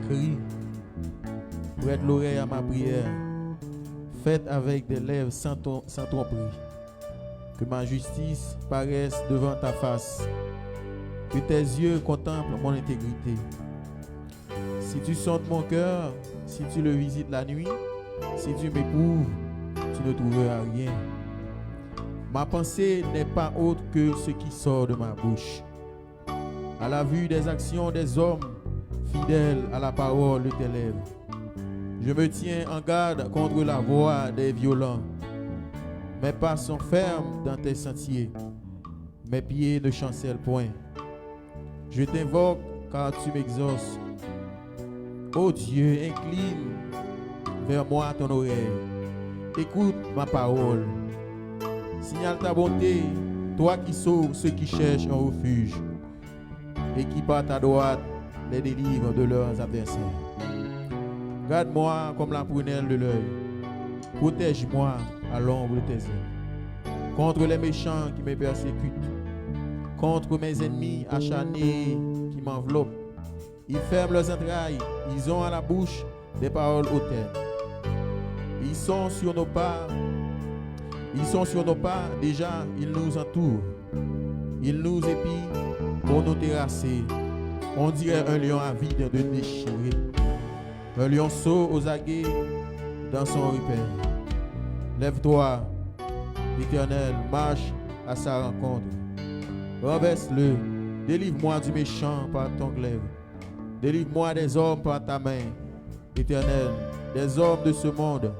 cri, prête l'oreille à ma prière, faite avec des lèvres sans tromperie. Que ma justice paraisse devant ta face, que tes yeux contemplent mon intégrité. Si tu sondes mon cœur, si tu le visites la nuit, si tu m'éprouves, tu ne trouveras rien. Ma pensée n'est pas autre que ce qui sort de ma bouche. À la vue des actions des hommes, fidèles à la parole de tes lèvres, je me tiens en garde contre la voix des violents. Mes pas sont fermes dans tes sentiers, mes pieds ne chancellent point. Je t'invoque car tu m'exauces. Ô Dieu, incline vers moi ton oreille. Écoute ma parole. Signale ta bonté, toi qui sauves ceux qui cherchent un refuge et qui par ta droite les délivre de leurs adversaires. Garde-moi comme la prunelle de l'œil. Protège-moi à l'ombre de tes ailes. Contre les méchants qui me persécutent, contre mes ennemis acharnés qui m'enveloppent. Ils ferment leurs entrailles, ils ont à la bouche des paroles hautaines. Ils sont sur nos pas, déjà ils nous entourent. Ils nous épient pour nous terrasser. On dirait un lion avide de déchirer. Un lionceau aux aguets dans son repère. Lève-toi, Éternel, marche à sa rencontre. Renverse-le, délivre-moi du méchant par ton glaive. Délivre-moi des hommes par ta main, Éternel, des hommes de ce monde.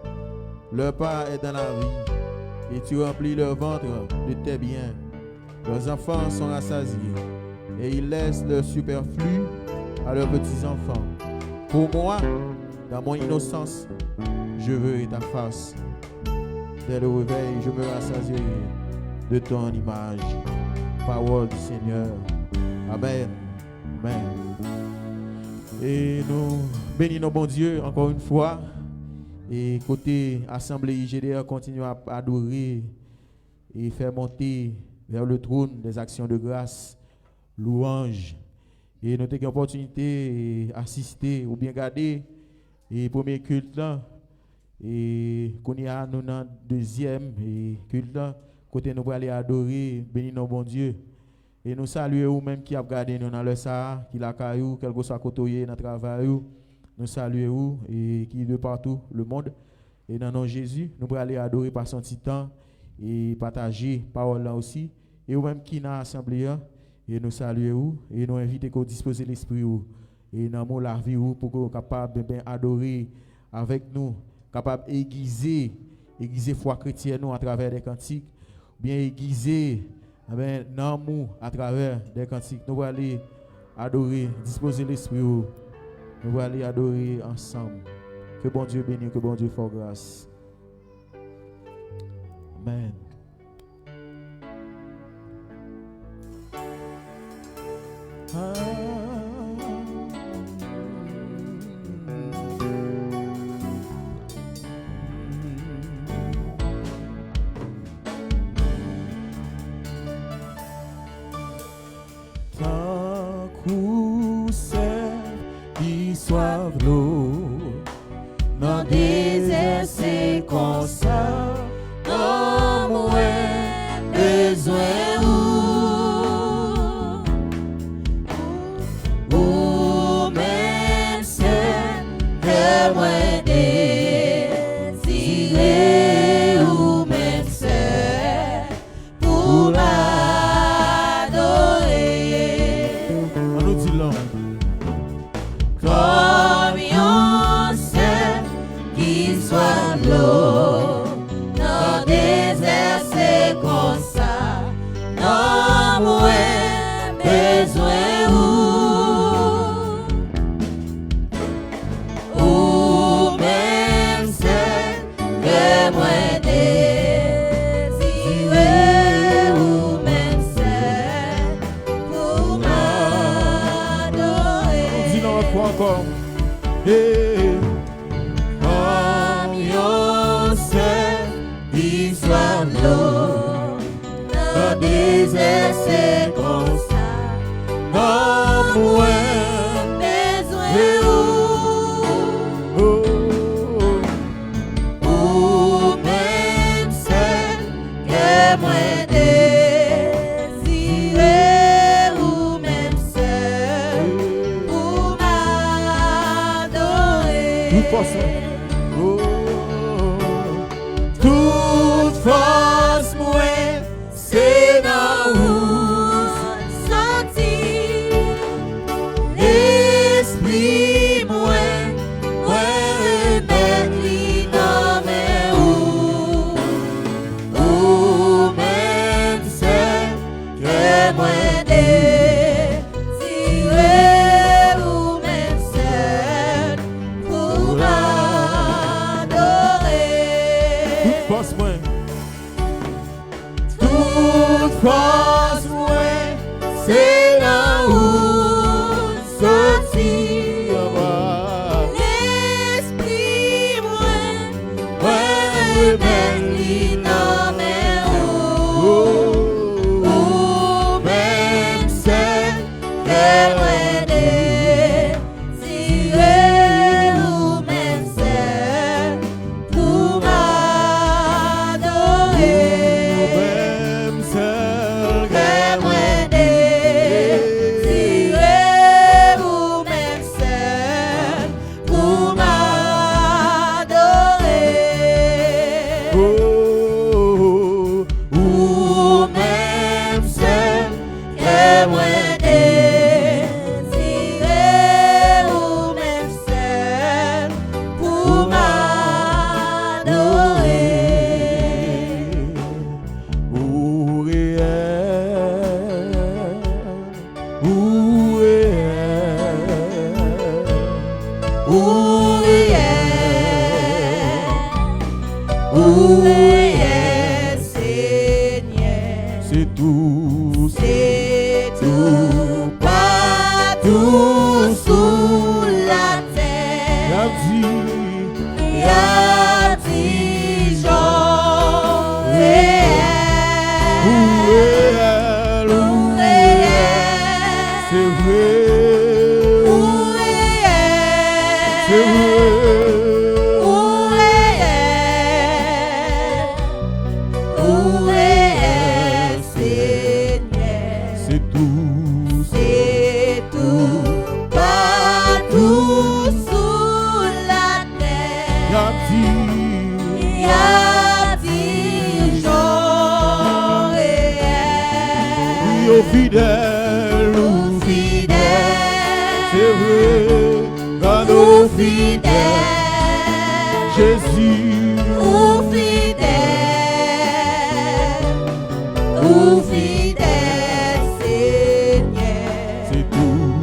Leur part est dans la vie, et tu remplis leur ventre de tes biens. Leurs enfants sont rassasiés, et ils laissent leur superflu à leurs petits-enfants. Pour moi, dans mon innocence, je veux ta face. Dès le réveil, je me rassasierai de ton image. Parole du Seigneur. Amen. Amen. Et nous bénissons bon Dieu encore une fois. Et côté Assemblée IGDR, continue à adorer et faire monter vers le trône des actions de grâce, louange. Et nous avons l'opportunité d'assister ou bien garder et premier culte là. Et qu'on y a nous dans deuxième culte là, côté nous pour aller adorer, bénir nos bon Dieu. Et nous saluons vous-même qui a gardé nous dans le Sahara, qui l'a caillou, quel que soit côté dans le travail. Nous saluons et qui de partout le monde. Et dans le nom de Jésus, nous pour aller adorer par son petit temps et partager parole là aussi. Et vous-même qui dans l'assemblée, et nous saluons et nous invitons à disposer l'esprit et dans la vie pour que vous soyez capable de adorer avec nous, capable d'aiguiser foi chrétienne à travers des cantiques, bien aiguiser l'amour à travers des cantiques. Nous allons aller adorer, disposer l'esprit, nous allons aller adorer ensemble. Que bon Dieu bénisse, que bon Dieu fasse grâce. Amen. Ta course qui soif l'eau, dans désert c'est comme ça, dans moi besoin ou même c'est que moi désiré ou même c'est pour l'adorer. On nous dit là. Comme un ciel qui soit l'eau, dans désert c'est comme ça, dans moi besoin ou même c'est que moi désiré ou même c'est pour m'adorer. Dis dans votre foi encore. Hey. Comme un ciel qui soit l'eau, dans désert c'est comme ça, dans moi besoin ou toute force. Oh, toute force, moi, c'est dans vous. Sentir l'esprit, moi, remettre lui dans mes ou même c'est que moi désiré, ou même c'est pour m'adorer. Toute force, moi. Toute force, moi, C'est là où sortir l'esprit, moi, remettre lui dans mes ou même c'est que moi désiré, ou même c'est pour m'adorer. même celle Que moi désiré, ou même seul pour m'adorer. oh, Ou même seul que moi désiré, ou même seul pour m'adorer. où est où est Où est Seigneur? c'est tout, C'est tout partout sous la terre. Y a dit Jean réel. où est Où est c'est vrai, Où est c'est vrai. Où est Seigneur? C'est tout, C'est tout partout sous la terre. Y a dit Jean réel. Au fidèle, Ou fidèle, c'est vrai, à ou nos fidèle, Jésus, ou fidèle, ou fidèle, Seigneur. c'est tout,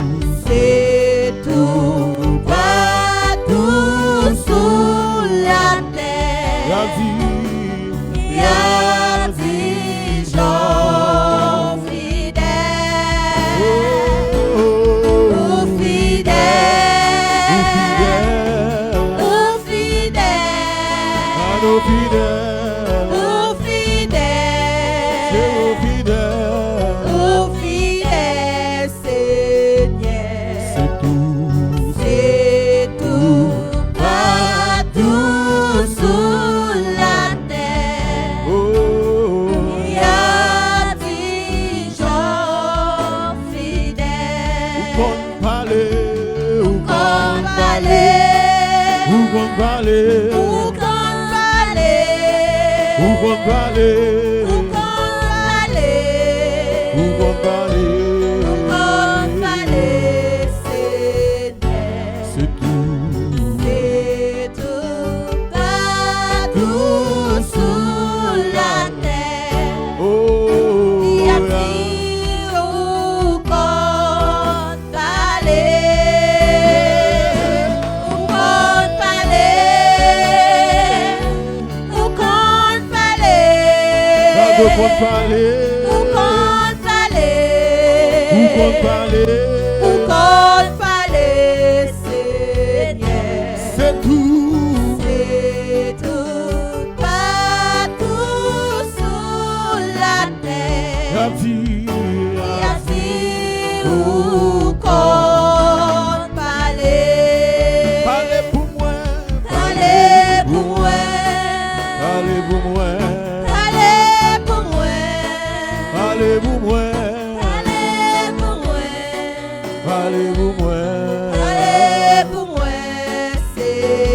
C'est tout partout sous la terre. Y a dit Jean fidèle, ou fidèle, ou fidèle, à nos fidèles, ou fidèle, c'est aux fidèles, ou fidèle, Seigneur. c'est tout, C'est tout partout sous la terre. oh, Y a dit Jean fidèle. qu'on parler, ou Qu'on valait, qu'on parler, ou qu'on valait, ou qu'on parler, ou qu'on valait, ou qu'on parler, qu'on valait, Seigneur. c'est tout, C'est tout partout sous la terre. oh, Y a-t-il où qu'on parlait, où qu'on parlait, où qu'on parlait, de qu'on parler, où qu'on parlait, ou qu'on parler, où qu'on parlait, Seigneur. c'est tout, C'est tout partout sous la terre. la vie, Y a-t-il où qu'on parlait, parlez pour moi, parlez pour moi, parlez pour moi, parlez pour moi, parlez pour moi, parlez pour moi, parlez pour moi, parlez pour moi, Seigneur.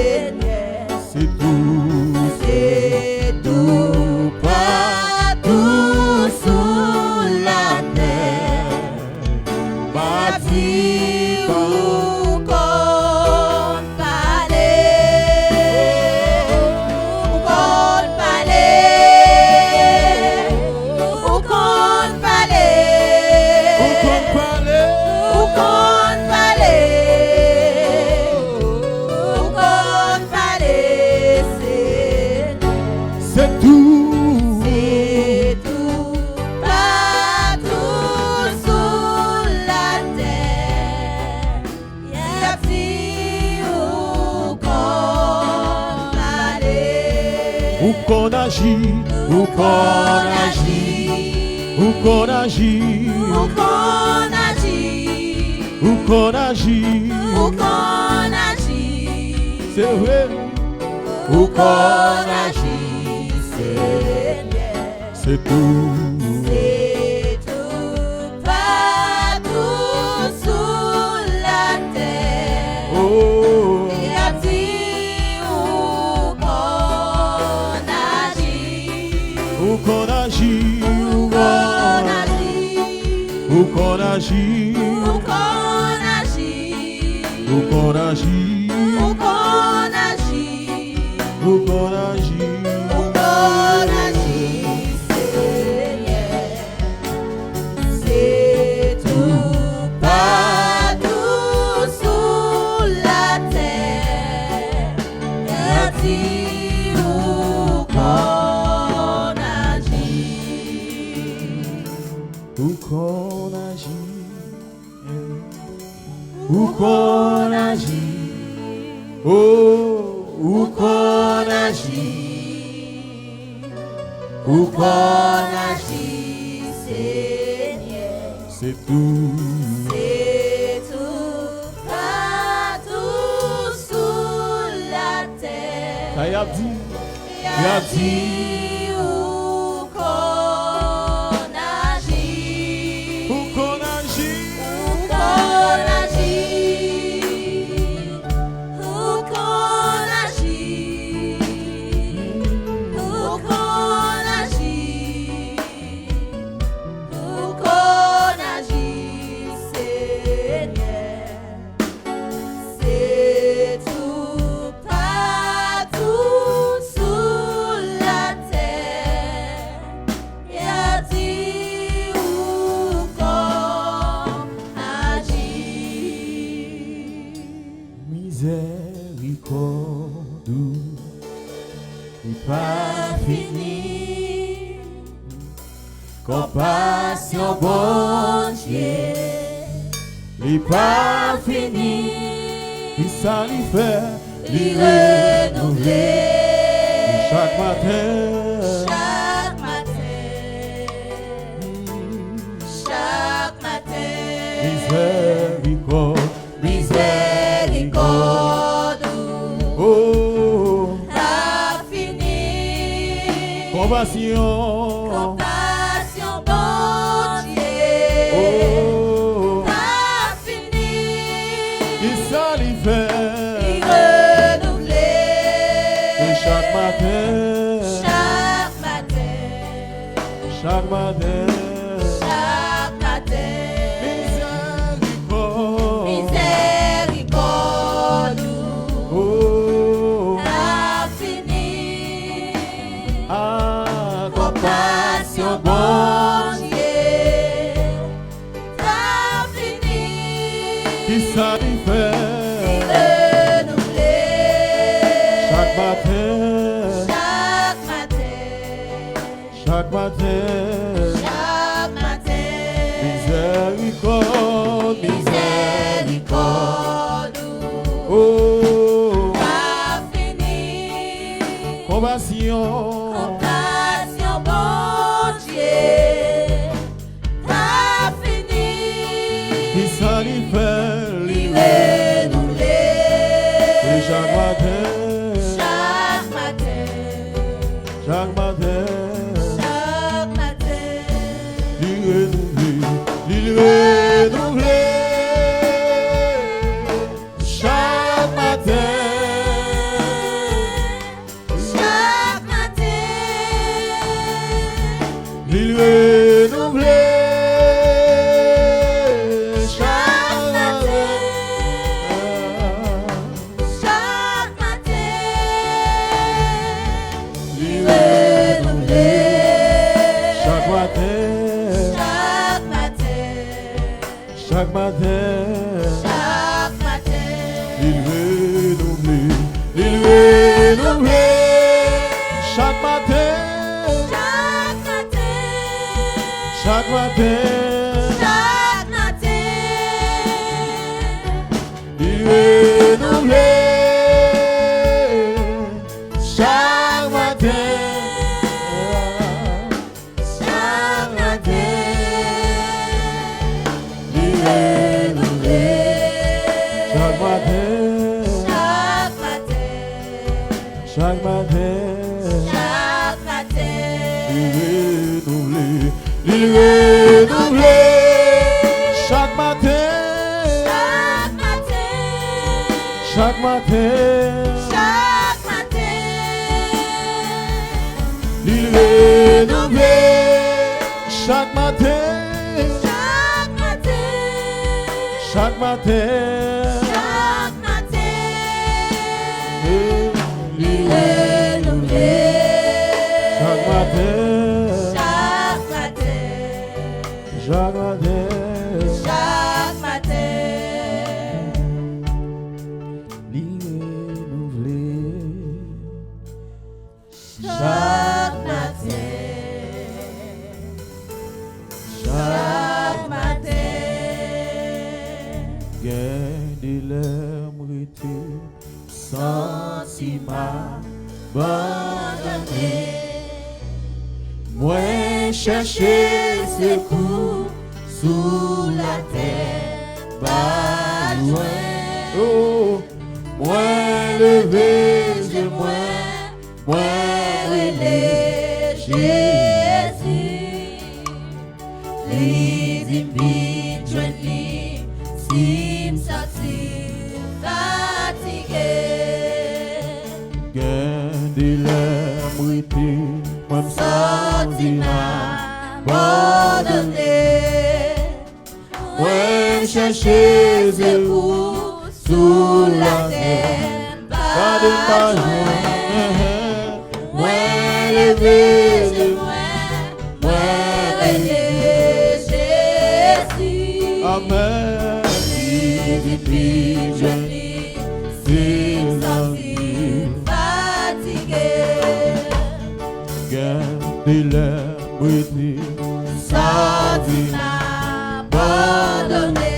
Ou qu'on agit, ou qu'on agit, ou qu'on agit, ou qu'on agit, ou qu'on agit, ou qu'on agit, c'est vrai, ou qu'on agit, Seigneur. c'est tout. C'est tout partout sous la terre. Oh, Y a-t-il où qu'on agit, ou qu'on agit, où qu'on agit, ou qu'on agit, où qu'on agit, ou qu'on agit, où qu'on agit, ou qu'on agit. où qu'on agit, Seigneur. C'est tout partout sous la terre. Y a-t-il où qu'on agit, Où qu'on agit, où qu'on agit, oh, où qu'on agit, où qu'on agit, Seigneur. c'est tout. C'est tout partout sous la terre. Ça y a dit, Y a-t-il où qu'on agit, où qu'on agit, où qu'on agit, où qu'on agit, où qu'on agit, où qu'on agit, Seigneur. C'est tout partout sous la terre. Y a-t-il où qu'on agit, miséricorde, il pas pas fini, fini. compassion Compassion, bon Dieu, il pas pas fini. il ça lui fait, Lui renouveler chaque matin, chaque matin, chaque matin. miséricorde, Miséricorde, oh, t'as fini. compassion, Compassion, bon Dieu, oh, t'as fini. il ça lui fait, Lui renouveler et chaque matin, chaque matin, chaque matin, chaque matin. miséricorde, Miséricorde, oh, t'as fini. ah, Compassion, bon Dieu, t'as fini. il ça lui fait, Renouveler chaque matin, chaque matin, chaque matin, chaque matin. miséricorde, Miséricorde, oh, t'as fini. compassion, Compassion, bon Dieu, t'as fini. il ça lui fait, Renouveler et chaque matin, chaque matin, chaque matin, chaque matin. lui renouveler, chaque matin, Chaque matin, lui renouveler, chaque matin, chaque matin, lui renouveler chaque matin, chaque matin, chaque matin, chaque matin. il renouveler, chaque matin, Chaque matin, chaque matin, chaque matin, il renouveler, chaque matin. Chaque matin, chaque matin, il renouvelé. Chaque matin, chaque chaque matin, matin, chaque matin, il renouvelé. Chaque matin, chaque matin, chaque matin, chaque matin, il renouvelé. chaque matin, Chaque matin, chaque matin, chaque matin, il renouvelé. chaque matin, chaque matin, Gardez l'amorité, sentiment, abandonné. Moi chercher secours sous la terre, pas loin. Oh, moi lever de moi relais Jésus, les invites jolis, si me sentir fatigué. Gardez l'amorité, moi me Sentiment abandonné, moi chercher secours sous la terre, pas de pas joie. loin. Moi lever de Moi relais Jésus, Amen. depuis jolie, si sentir fatigué. Gardez l'amorité, Sentiment abandonné,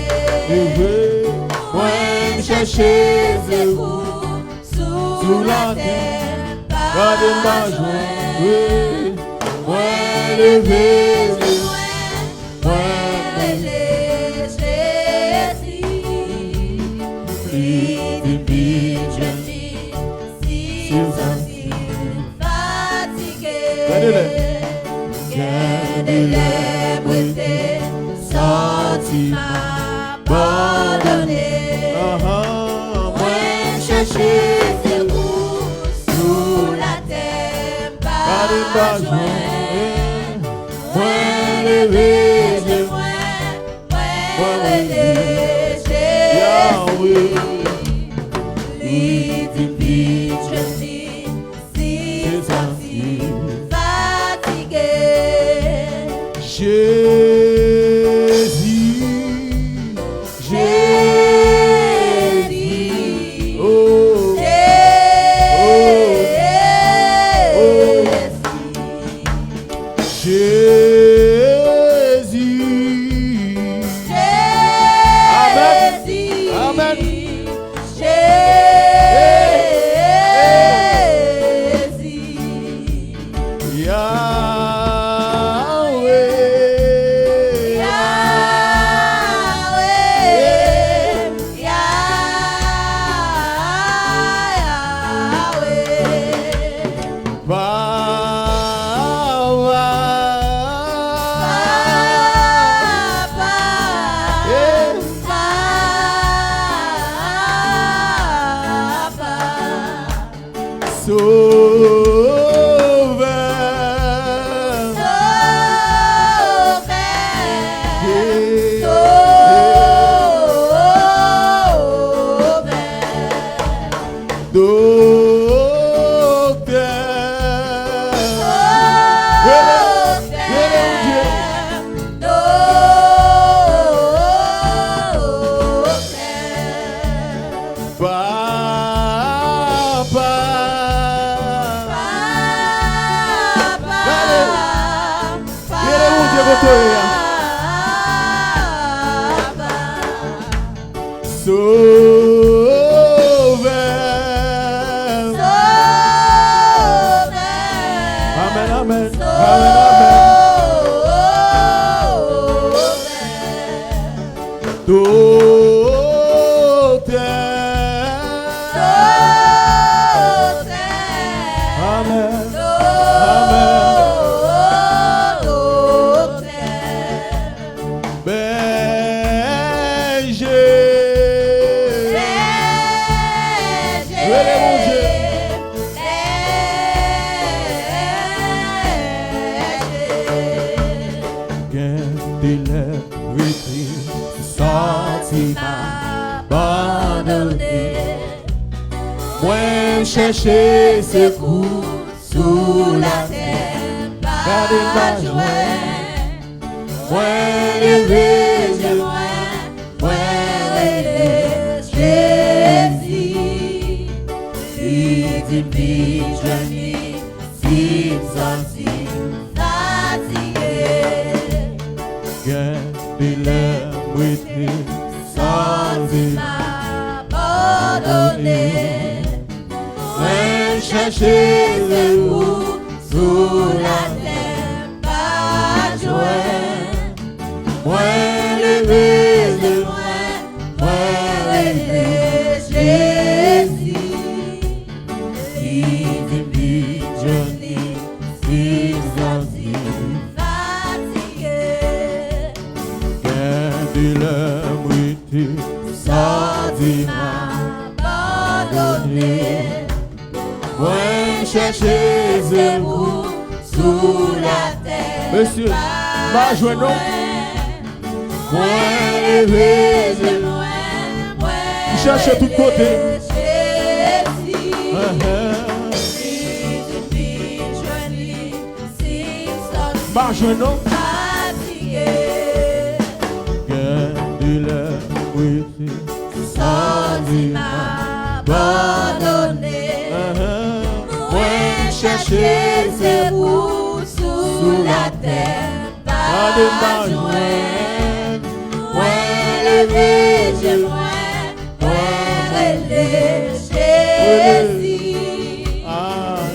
moi me chercher secours sous la terre, pas de ma joie. Moi lever de moi relais Jésus, depuis jolie, si sentir fatigué. Gardez-les beautés, sentiments abandonnés. Moi chercher secours sous la terre, pas de joie. moi lever de Moi relais Yahweh. Jésus, depuis jolie, si sentir fatigué. Jésus, Jésus, oh, Jésus. Amen. Amen. Jésus, Yahweh. Sauveur, Moi chercher secours sous la terre, pas joint. Moi lever, je moi lever, Jésus. Si tu vis, je vis, si sorti, fatigué. Gardez-le, brûlé, sans m'abandonner. Moi chercher secours sous la terre, pas joint. Moi lever, je Moi lever, Jésus. Si tu vis, je vis, si sorti, fatigué. Gardez-le, brûlé, Sorti m'abandonner. Moi chercher secours sous la terre. Monsieur, pas jouer non. Moi lever, je Il cherche de tous côtés. Jésus. Si tu vis, je vis, si sorti, jouer non. fatigué. Gardez-le, brûlé, Sorti m'abandonner. Moi chercher secours sous la terre, pas joint. Moi lever, je moi lever, Jésus.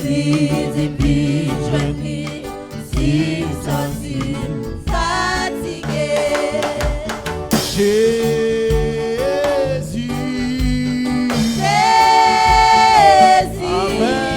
Si tu vis, je vis, si sorti, fatigué. Jésus. Amen.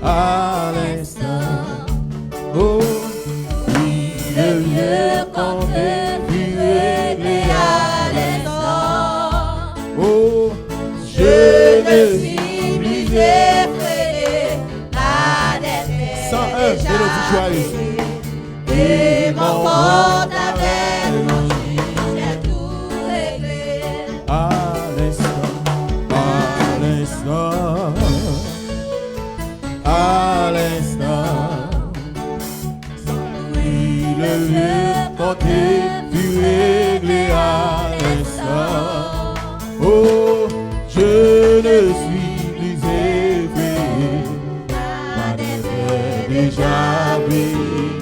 À l'instant, oh, oui, le lieu qu'on peut plus régler à l'instant. Oh, je ne suis plus effrayé, la dette est déjà payée. Et mon compte avec mon juge est tout réglé. À l'instant, à l'instant. À l'instant, oui, le lieu compté fut réglé à l'instant. Oh, je ne suis plus effrayé, ma dette est déjà payée,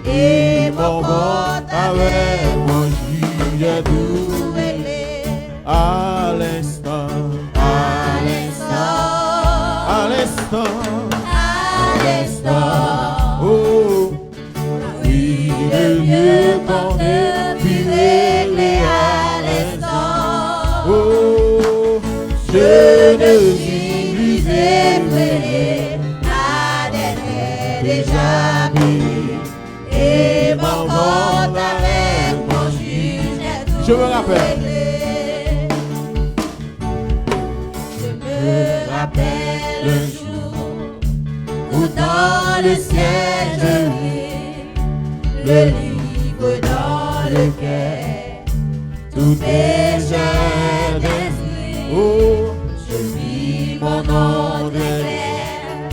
et mon compte avec mon juge est tout réglé. À l'instant, à l'instant, à l'instant. Oh, oui, le lieu qu'on est puis réglé à l'instant. Oh, je ne suis plus effrayé, la dette déjà payé. Et mon compte avec mon juge est tout Je me rappelle. réglé. Je me rappelle le jour où dans le ciel je lis le livre dans lequel tout pécheur désigne. Oh, Je vis mon nom déclare.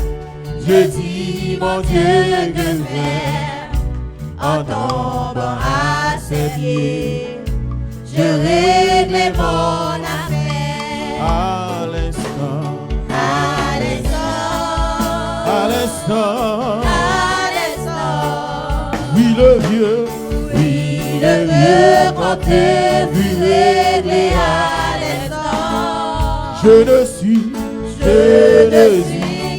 Je dis mon Dieu que faire en tombant à ses pieds. Je réglais mon affaire à l'instant, à l'instant, à l'instant, à l'instant. oui le vieux, Oui, le vieux compte fut réglé à l'instant. je ne suis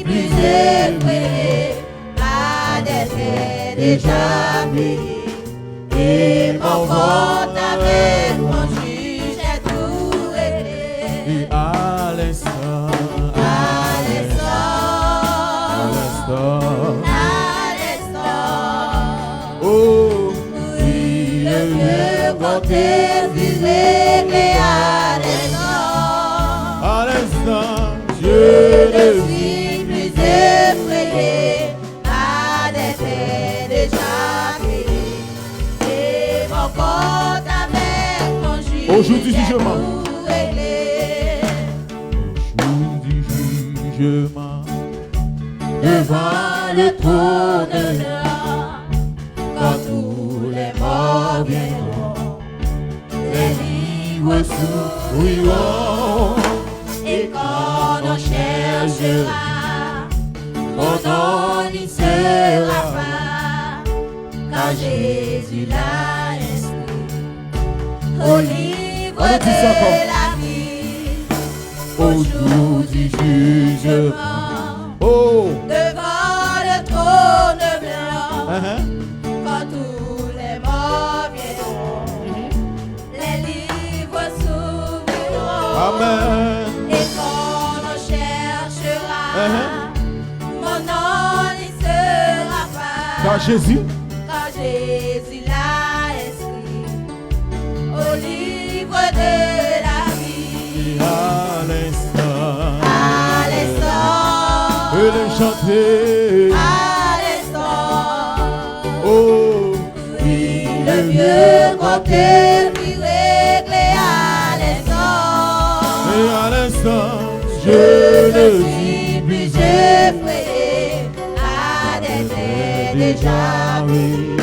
plus effrayé, ma dette est déjà payée. Et mon compte avec mon juge est tout réglé. et à l'instant, À à l'instant, l'instant, à l'instant. oh, Oui, le vieux compte fut réglé à l'instant. à l'instant, Je je ne suis plus effrayé, ma dette est déjà payée. Et mon compte avec mon juge Au jour du est jugement. tout réglé. jour du jugement, Devant le trône blanc, quand tous les morts viendront, les livres s'ouvriront. Et quand on cherchera, mon nom n'y sera pas, car Jésus l'a inscrit au livre On le dit ça encore. de la vie. au jour du jugement, oh, Devant le trône blanc, uh-huh. quand tous les morts viendront, les livres s'ouvriront. Amen. Et quand on cherchera, mon nom n'y sera pas, Car Jésus, car Jésus l'a inscrit au livre de la vie. à l'instant, À l'instant, et le chanter, à l'instant, oh, oui, le vieux compte fut réglé à l'instant. et à l'instant, Je ne suis plus effrayé, ma dette est déjà payée.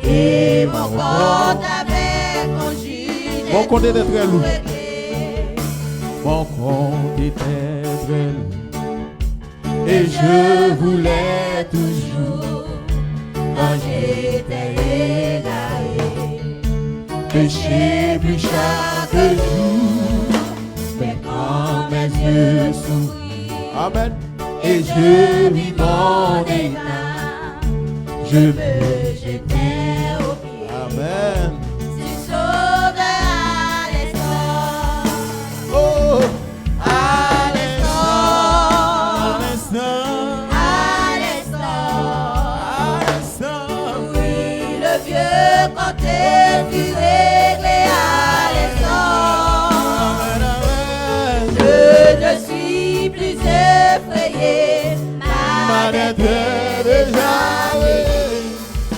Et mon compte avec mon juge Mon compte était tout très lourd. réglé. mon compte était très lourd, et je voulais toujours, Quand j'étais égaré, pécher plus chaque jour, mais quand mes yeux s'ouvrirent amen, et je vis mon état, je me jetais aux pieds. amen, Si sauvé à l'instant, oh, à l'instant, à à l'instant, l'instant, oui, le vieux compte fut réglé à l'instant. amen, amen, Je ne suis plus effrayé, ma dette est déjà payée.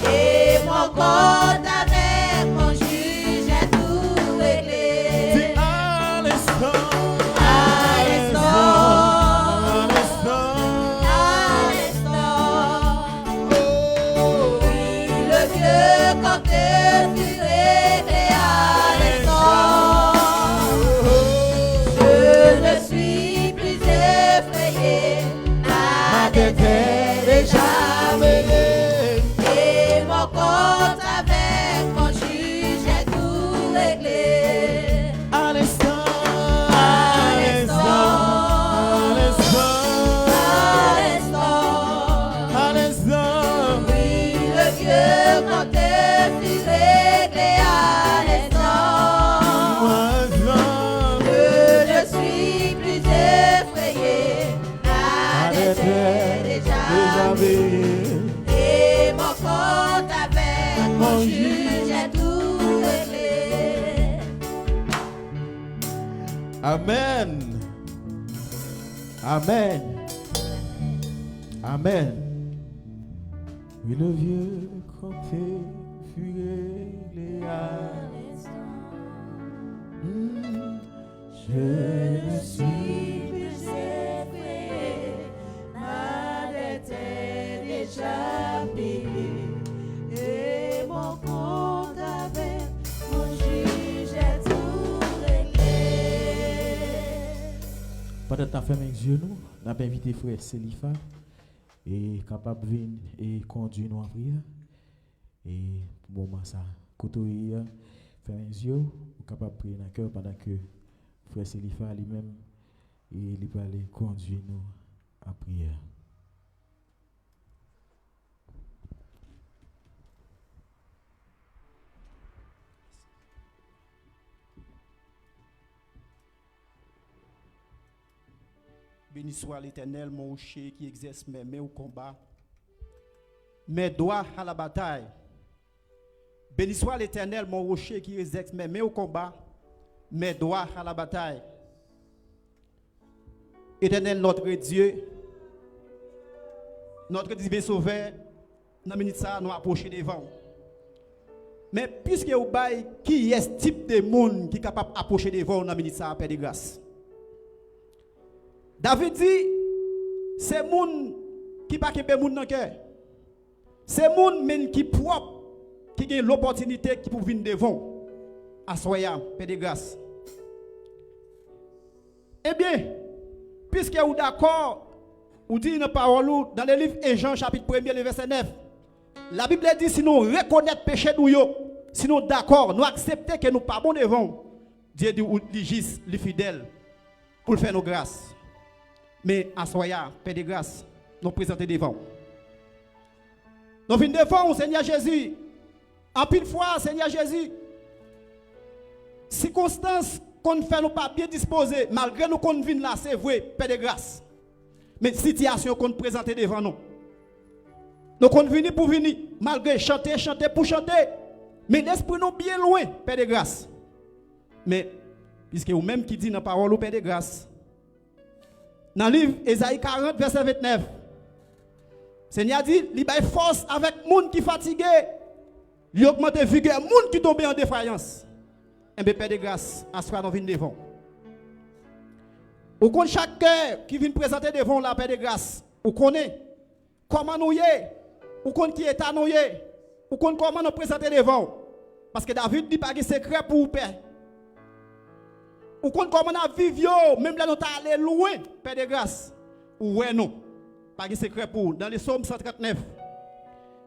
Et mon compte avec mon juge est tout réglé. c'est à l'instant, À l'instant, à l'instant, à l'instant, oh, oui, le vieux compte fut réglé à l'instant. Je ne suis plus effrayé, ma dette est déjà payée. Et mon compte avec mon juge est tout réglé. à l'instant, À l'instant, à l'instant, à l'instant, à l'instant, oui, le vieux compte fut réglé à l'instant. Je ne suis plus effrayé, ma dette est déjà payée. juge est tout réglé. Amen. Amen. Amen. Oui, le vieux campé fut réglé à je ne suis plus effrayé, ma dette est déjà payée, et mon compte avec mon juge est tout réglé. Pendant que tu as fermé les yeux, nous avons invité frère Selifa et capable de venir et conduire nous en prière. Et pour moi, ça, quand tu fermé les yeux, vous capable de prier dans le cœur pendant que frère Selifa lui-même il va aller conduire nous en prière. Béni soit l'Éternel, mon rocher qui exerce mes mains au combat, mes doigts à la bataille. Béni soit l'Éternel, mon rocher qui exerce mes mains au combat, mes doigts à la bataille. Éternel, notre Dieu, notre divin sauveur, dans minute ça, nous approcher devant. Mais puisque vous bail qui est ce type de monde qui est capable d'approcher devant dans minute ça, Père de grâce. David dit, c'est monde qui pas qu'un monde dans le cœur. C'est monde même qui propre, qui a l'opportunité qui pour venir devant. Assoya, Père de grâce. Eh bien, puisque vous d'accord, vous dites une parole dans le livre de Jean chapitre 1er, le verset 9. La Bible dit si nous reconnaissons péché nous, si nous d'accord, nous acceptons que nous pas bon devant, Dieu dit juste les fidèles pour faire nos grâces. Mais à soya, Père de grâce, nous présenter devant. Nous venons devant Seigneur Jésus. En pile fois, Seigneur Jésus, circonstances qu'on fait nous pas bien disposés, malgré nous qu'on vient là, c'est vrai, Père de grâce. Mais situation qu'on présente devant nous. Nous qu'on venir pour venir, malgré chanter pour chanter. Mais l'esprit nous bien loin, Père de grâce. Mais, puisque vous-même qui dit dans la parole, Père de grâce, dans le livre Ésaïe 40, verset 29, Seigneur dit, il y a force avec les gens qui sont fatigués, il augmente la vigueur, les gens qui tombent en défaillance. Et bien, Père de grâce, à ce qu'on vient devant. Ou qu'on chaque cœur qui vient présenter devant la Père de grâce, ou connaît comment nous y est, ou qu'on qui est à nous y est, ou qu'on comment nous présenter devant. Parce que David dit pas de secret pour vous, Père. Ou qu'on comment nous vivons, même là nous sommes allés loin, Père de grâce. Ou ouais, non. Pas de secret pour vous. Dans les psaumes 139.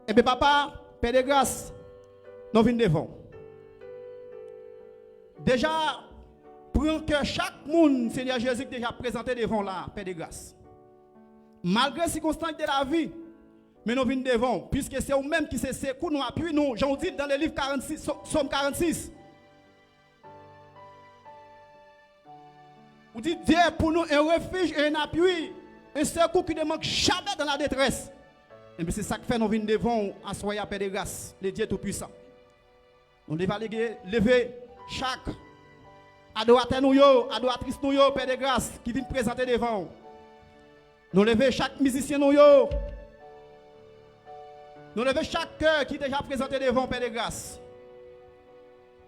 Et bien, papa, Père de grâce, nous venons devant. Déjà, pour que chaque monde, Seigneur Jésus, déjà présenté devant là, Père de grâce. Malgré les circonstances de la vie, mais nous venons devant, puisque c'est vous-même qui c'est pour nous appuyer, nous, j'en dis dans le livre 46, Somme 46. Vous dites, Dieu pour nous un refuge et un appui, un secours qui ne manque jamais dans la détresse. Et bien c'est ça que fait nous venir devant, à soyez Père de grâce, le Dieu Tout-Puissant. Nous devons lever chaque adorateur nous, adoratrice nous, Père de grâce, qui vient présenter devant. Nous lever chaque musicien nous, nous lever chaque cœur qui est déjà présenté devant Père de grâce.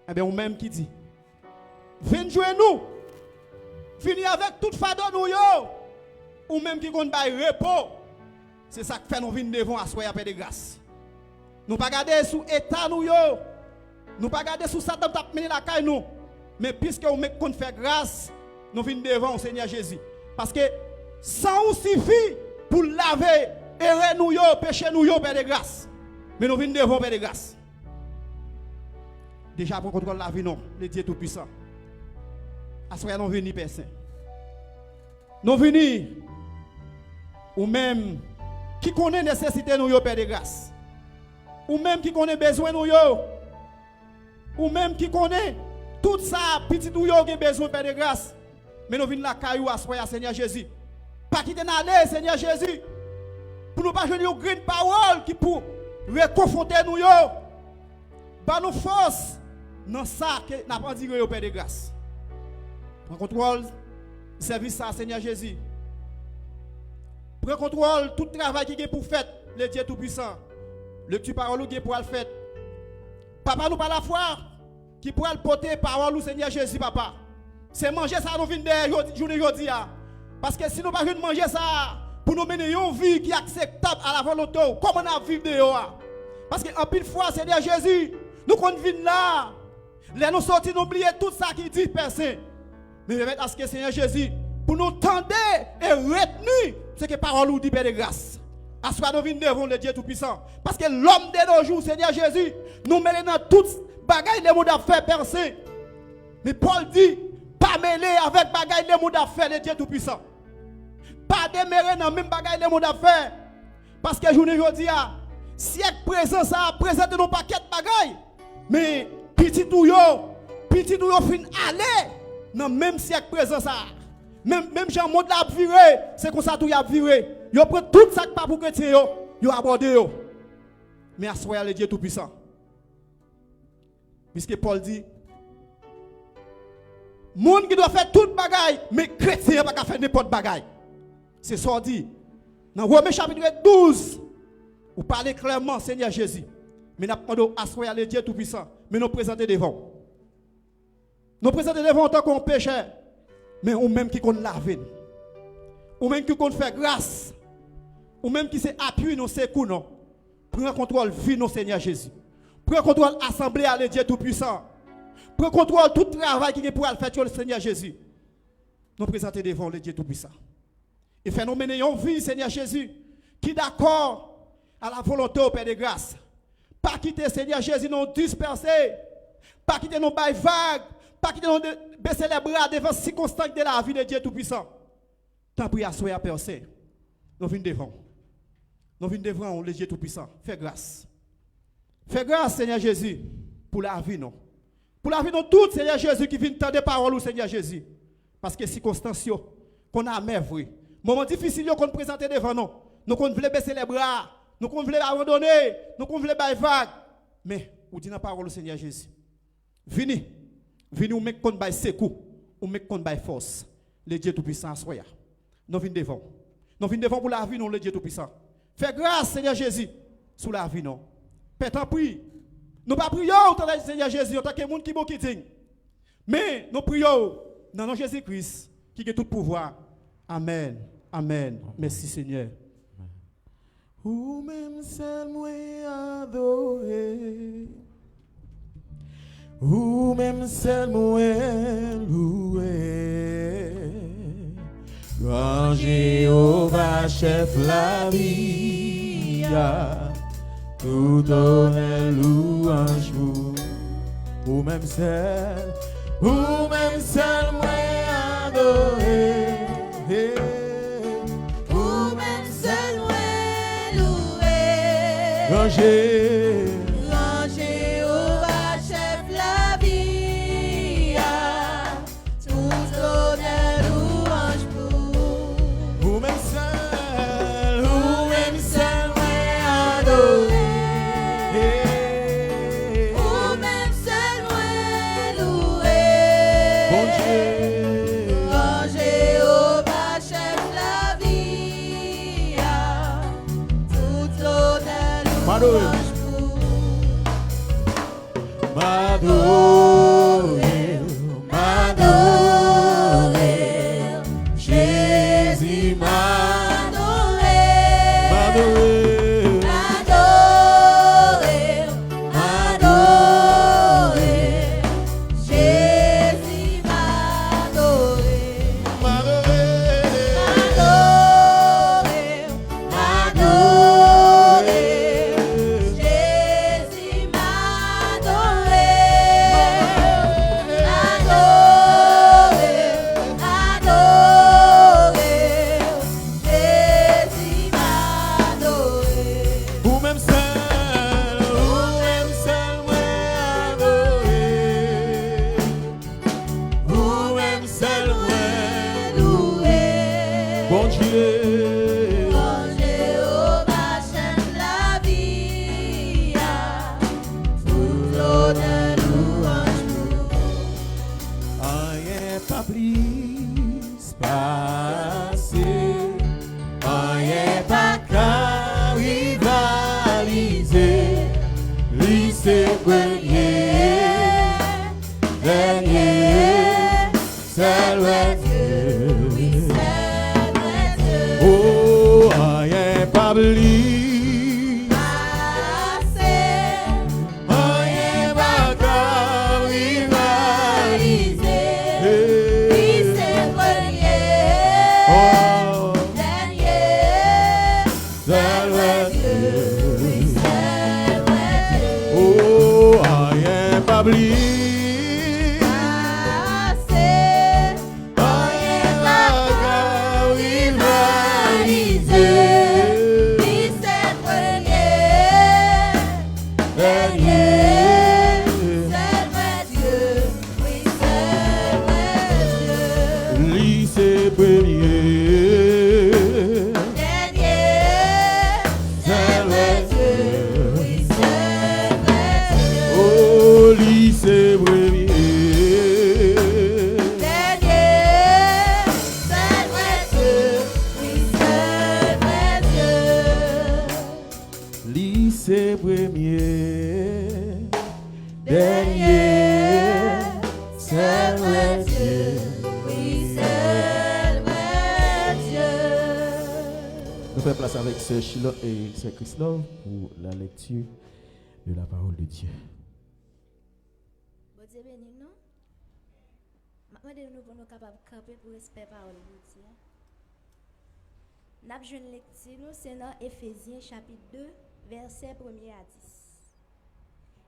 Eh bien, ou même qui dit, venez jouer nous, fini avec toute fado nous, ou même qui compte par repos. C'est ça que fait nous venir devant à soyez Père de grâce. Nous pas garder sous état nous, nous pas garder sous Satan t'a mené la caille nous. Mais puisque nous qu'on fait grâce, nous venons devant au Seigneur Jésus. Parce que sans suffit pour laver et nous péché nous Père de grâce. Mais nous venons devant Père de grâce. Déjà pour contrôler la vie non, le Dieu Tout-Puissant. À ce moment nous venons Père Saint. Nous venons ou même qui connaît nécessité nous Père de grâce. Ou même qui connaît besoin nous ou même qui connaît tout ça, petit ou yo qui besoin Père de grâce. Mais nous venons la caillou à soya Seigneur Jésus. Pas quitter d'aller Seigneur Jésus. Pour nous pas jouer une grande parole qui pour réconforter nous yo. Pas nous force dans ça que n'a pas dit au Père de grâce. Prends contrôle service ça Seigneur Jésus. Prends contrôle tout travail qui est pour faire le Dieu tout puissant. Le tu parole qui est pour le faire. Papa nous pas la foi qui pourra le porter parole au Seigneur Jésus papa. C'est manger ça nous vient de journée aujourd'hui. Parce que si nous pas manger ça pour nous mener une vie qui est acceptable à la volonté, comment on a vivre dehors? Parce qu'en pile fois Seigneur Jésus, nous qu'on vient là, les nous sortir nous oublier tout ça qui dit personne. Mais permettre à ce que Seigneur Jésus pour nous tendre et retenir ce que parole nous dit Père de grâce. À ce que nous venons devant le Dieu Tout-Puissant. Parce que l'homme de nos jours, Seigneur Jésus, nous mêlons dans toutes bagailles les mots d'affaires percés. Mais Paul dit, pas mêler avec bagailles les mots d'affaires de Dieu Tout-Puissant. Pas demeurer dans même bagailles les mots d'affaires. Parce que je vous dis, siècle présent, ça présente nos paquets de bagailles. Mais petit tout yo fin aller dans même siècle présent ça. Même Jean monde l'a viré, c'est comme ça tout y a viré. Yo prend tout ça pas pour chrétien yo abordé yo. Mais assoya le Dieu tout puissant. Puisque Paul dit monde qui doit faire toute bagaille, mais chrétien pas faire n'importe bagaille. C'est ça dit. Dans Romains chapitre 12, vous parlez clairement Seigneur Jésus. Mais nous demandons assoya le Dieu tout puissant, mais nous présenter devant. Nous présenter devant en tant qu'on pécheur. Mais ou même qui compte laver, ou même qui compte faire grâce, ou même qui s'est appuyé dans ses coups, non. Prends contrôle vie non Seigneur Jésus. Prends contrôle assemblée à le Dieu tout puissant. Prends contrôle tout travail qui est pour faire le Seigneur Jésus. Nous présenter devant le Dieu tout puissant. Et faire nous mener une vie Seigneur Jésus qui d'accord à la volonté au Père de grâce. Pas quitter Seigneur Jésus non dispersé, pas quitter nos bails vagues. Pas quitter nous baisser les bras devant circonstances de la vie de Dieu Tout-Puissant. Tant pis à soi à percer. Nous venons devant. Nous venons devant le Dieu Tout-Puissant. Fais grâce. Fais grâce, Seigneur Jésus, pour la vie, non. Pour la vie, non, tout, Seigneur Jésus, qui vient tendre des paroles au Seigneur Jésus. Parce que circonstances qu'on a merveille. Moment difficile qu'on présente devant nous. Nous qu'on voulait baisser les bras. Nous qu'on voulait abandonner. Nous qu'on voulait bailler vague. Mais, vous dites la parole au Seigneur Jésus. Venez. Venez ou mettre contre bail secours, ou mettre contre bail force. Le Dieu Tout-Puissant soya. Nous venons devant. Nous venons devant pour la vie, non, le Dieu Tout-Puissant. Fais grâce, Seigneur Jésus, sous la vie, non. Père, t'en prie. Nous ne prions pas, Seigneur Jésus, en tant que monde qui est. Mais nous prions dans le nom de Jésus-Christ, qui a tout pouvoir. Amen. Amen. Merci, Seigneur. Ou même seul moi adoré. Ou même seul moi loué. Grand Jéhovah, chef la vie, tout honneur louange vous. Ou même seul moi adoré. Ou même seul moi loué. Grand Jéhovah, chef la vie, tout honneur louange pour. Ou même seul moi adoré. Ou même seul moi loué. Bon Dieu. Grand Jéhovah, chef la vie, tout honneur louange. M'adorer, Jésus m'adorer, Jésus m'adorer, Jésus m'adorer. Oh, rien pas oublié. Rien pas oh, rien pas oublié. Place avec Sœur Chilo et Sœur Christophe pour la lecture de la parole de Dieu. Bon Dieu béni nous. Maintenant nous pour nous capables de camper pour respecter la parole de Dieu. N'a une lecture nous c'est dans Éphésiens chapitre 2 verset 1er à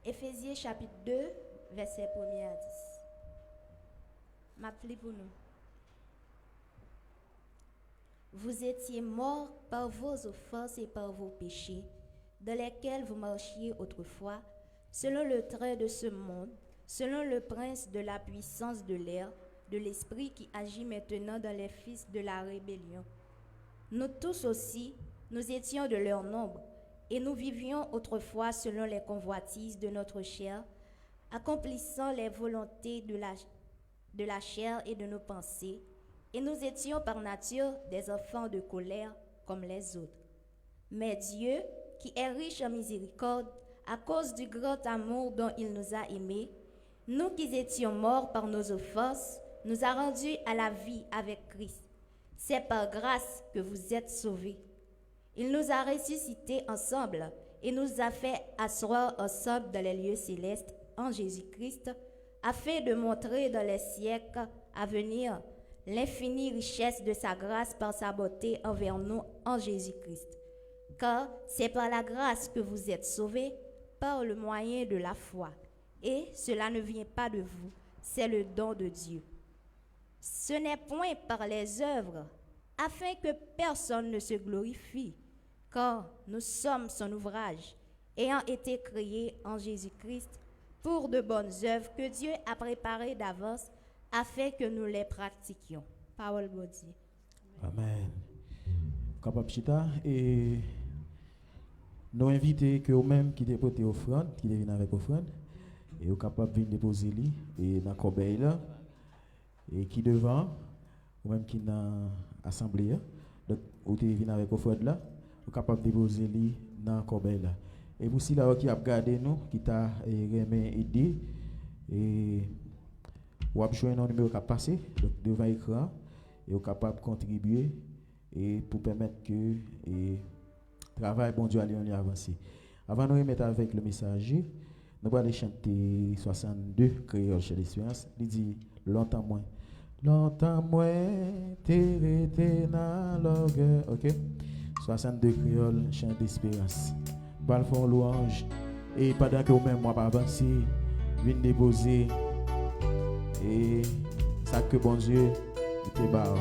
10. Éphésiens chapitre 2 verset 1er à 10. M'a pli pour nous. Vous étiez morts par vos offenses et par vos péchés, dans lesquels vous marchiez autrefois, selon le trait de ce monde, selon le prince de la puissance de l'air, de l'esprit qui agit maintenant dans les fils de la rébellion. Nous tous aussi, nous étions de leur nombre, et nous vivions autrefois selon les convoitises de notre chair, accomplissant les volontés de la chair et de nos pensées, et nous étions par nature des enfants de colère comme les autres. Mais Dieu, qui est riche en miséricorde, à cause du grand amour dont il nous a aimés, nous qui étions morts par nos offenses, nous a rendus à la vie avec Christ. C'est par grâce que vous êtes sauvés. Il nous a ressuscités ensemble et nous a fait asseoir ensemble dans les lieux célestes en Jésus-Christ, afin de montrer dans les siècles à venir l'infinie richesse de sa grâce par sa beauté envers nous en Jésus-Christ. Car c'est par la grâce que vous êtes sauvés, par le moyen de la foi. Et cela ne vient pas de vous, c'est le don de Dieu. Ce n'est point par les œuvres, afin que personne ne se glorifie, car nous sommes son ouvrage, ayant été créés en Jésus-Christ pour de bonnes œuvres que Dieu a préparées d'avance afin que nous les pratiquions. Parole de Dieu. Amen. Capable chita et nous inviter que vous-même qui déposez offrande, qui viennent avec offrande, et vous capable de déposer li et dans corbeille là et qui devant ou même qui dans assemblée donc vous venez avec offrande là, vous capable de déposer li dans corbeille là. Et pour si là qui a regardé nous qui t'a remis idée et ou avez joué un numéro qui a passé devant l'écran et vous capable de contribuer et pour permettre que le travail bon Dieu allait avancer. Avant de nous remettre avec le messager, nous allons chanter 62 créoles chez l'espérance. Il dit longtemps moins t'es resté dans l'orgueil. OK? 62 créoles chant d'espérance. Bal font louange et pendant que vous-même moi pas avancer, venez déposer et ça que bon Dieu était bas.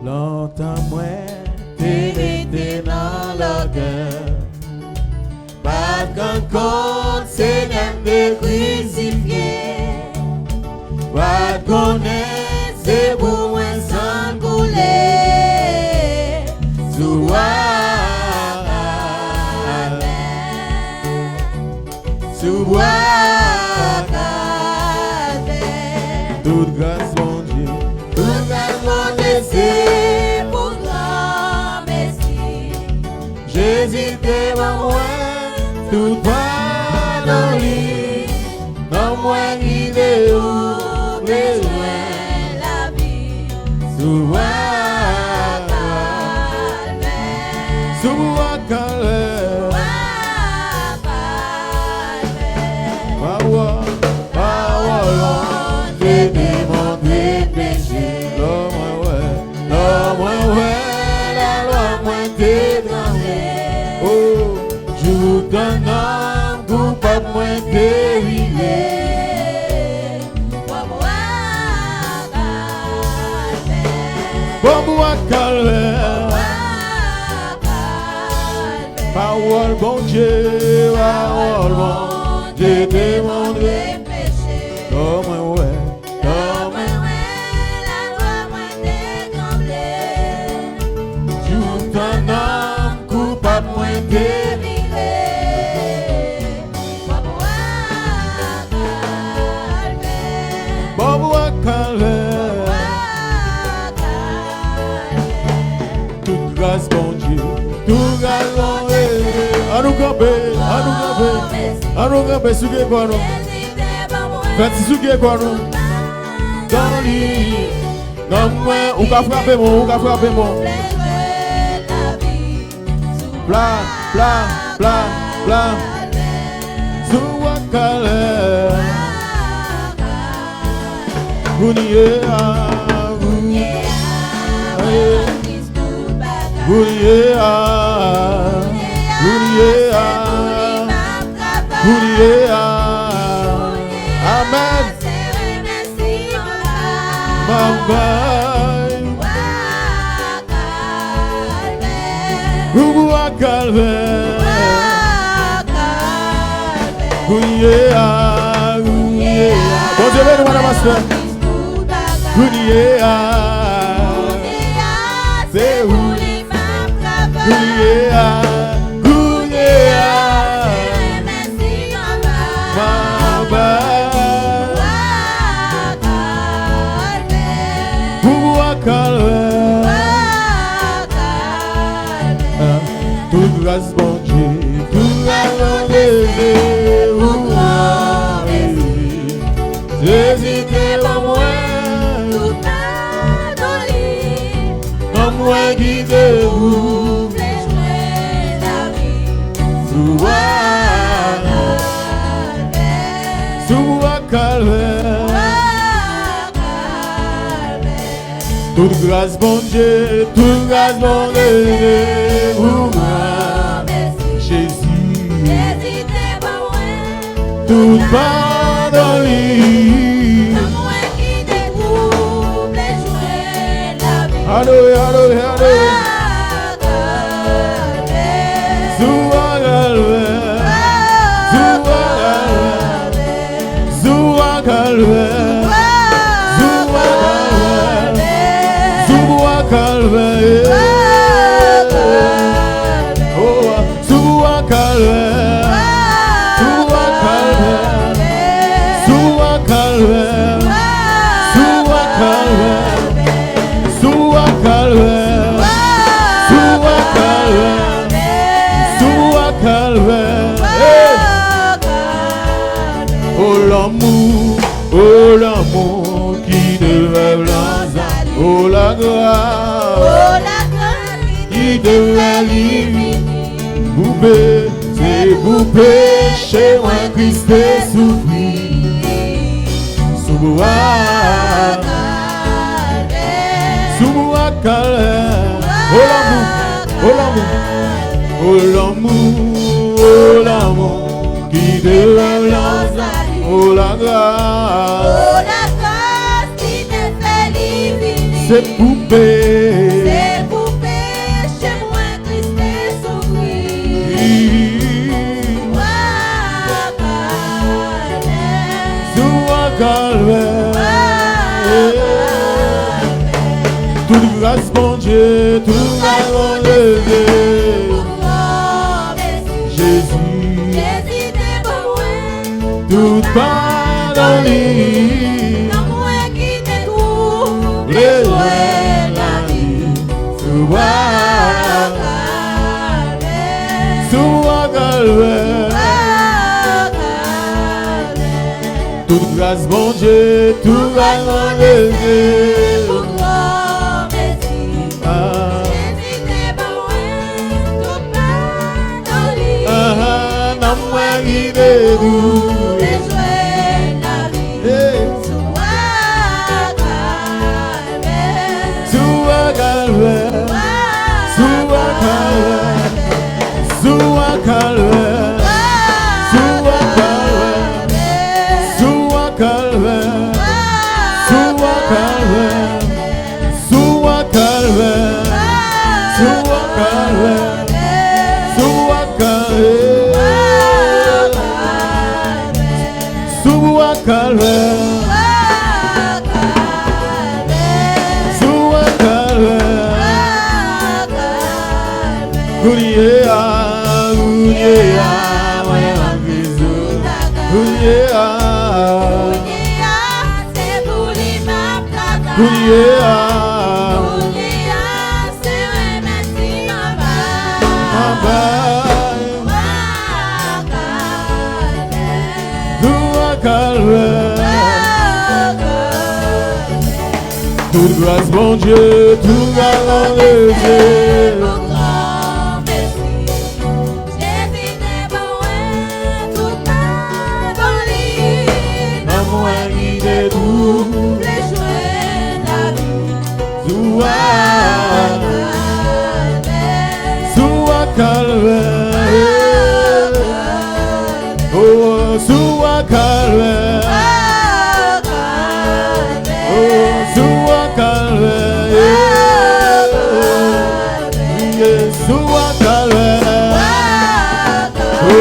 Longtemps moins t'es resté dans le cœur. Pas qu'encore Seigneur de crucifié. Pas connaître c'est pour moi sans couler. Sois sous bois toute grâce mon Dieu, toute grâce mon Dieu, c'est pour grand merci. Jésus t'aime moi, tout pardon lui, non moins guidé ou besoin La vie, sous bois calme. Parole, j'ai démontré péché. L'homme, la loi, moi t'es tremblé. Oh, joue ton homme, coupable, moi t'es rivé. Bon, moi, calme. Parole, bon Dieu, parole, bon Dieu, démontré. Comme ouais, comme tout un homme coupable, moi dérivé. Bon, moi, calme. Toute grâce, bon Dieu, toute grâce, bon Dieu. À nous camper, à nous camper, souquez quoi nous. Faites souquez quoi nous. Dans le lit, non moi, ou qu'a frappé mon, ou qu'a frappé mon. Bla, bla, bla, bla. Sous calé. Vous n'y êtes pas, vous n'y êtes pas, vous n'y êtes pas. Amen. Bon Dieu, nous madame Master. C'est où? Toute grâce bon Dieu, toute grâce bon Dieu, Jésus t'aime moi, tout pardonné, comme moi qui te vous, la vie, sous calme. Toute grâce bon Dieu, toute grâce bon Dieu, pour moi, Jésus, tout pardonné. Alléluia, alléluia, alléluia. Oh l'amour qui devait blanc, oh la grâce qui devait livrer, poupée, c'est pour péché, moi Christ est souffri, sous moi calme, oh l'amour, oh l'amour, oh l'amour qui devait blanc. Oh la grâce qui te fait livrer. C'est poupée, chez moi Christ est souffri. Calme. Toute grâce mon Dieu, toute grâce mon Dieu. Jésus, pardonner. Non, moi qui te trouve, Les les joies jouets la vie. Sois calvaire. Toute grâce, bon Dieu, tout grâce, mon Dieu. Non, moi qui te trouve. Sois calvaire. Sois calvaire. Sois calvaire. Sois calvaire. Sois calvaire. Sois calvaire. Sois calvaire. Sois calvaire. Sois calvaire. Sois calvaire. Sois calvaire. Coulier à, ouais, en bisou. Coulier à, coulier à, ma baille. Sois calvaire. Toute grâce, mon Dieu, tout grâce, mon Dieu. Non, moi qui te trouve. Sois calvaire. Oh, sois calvaire. Oh, sois calvaire. Sois calvaire. Oh,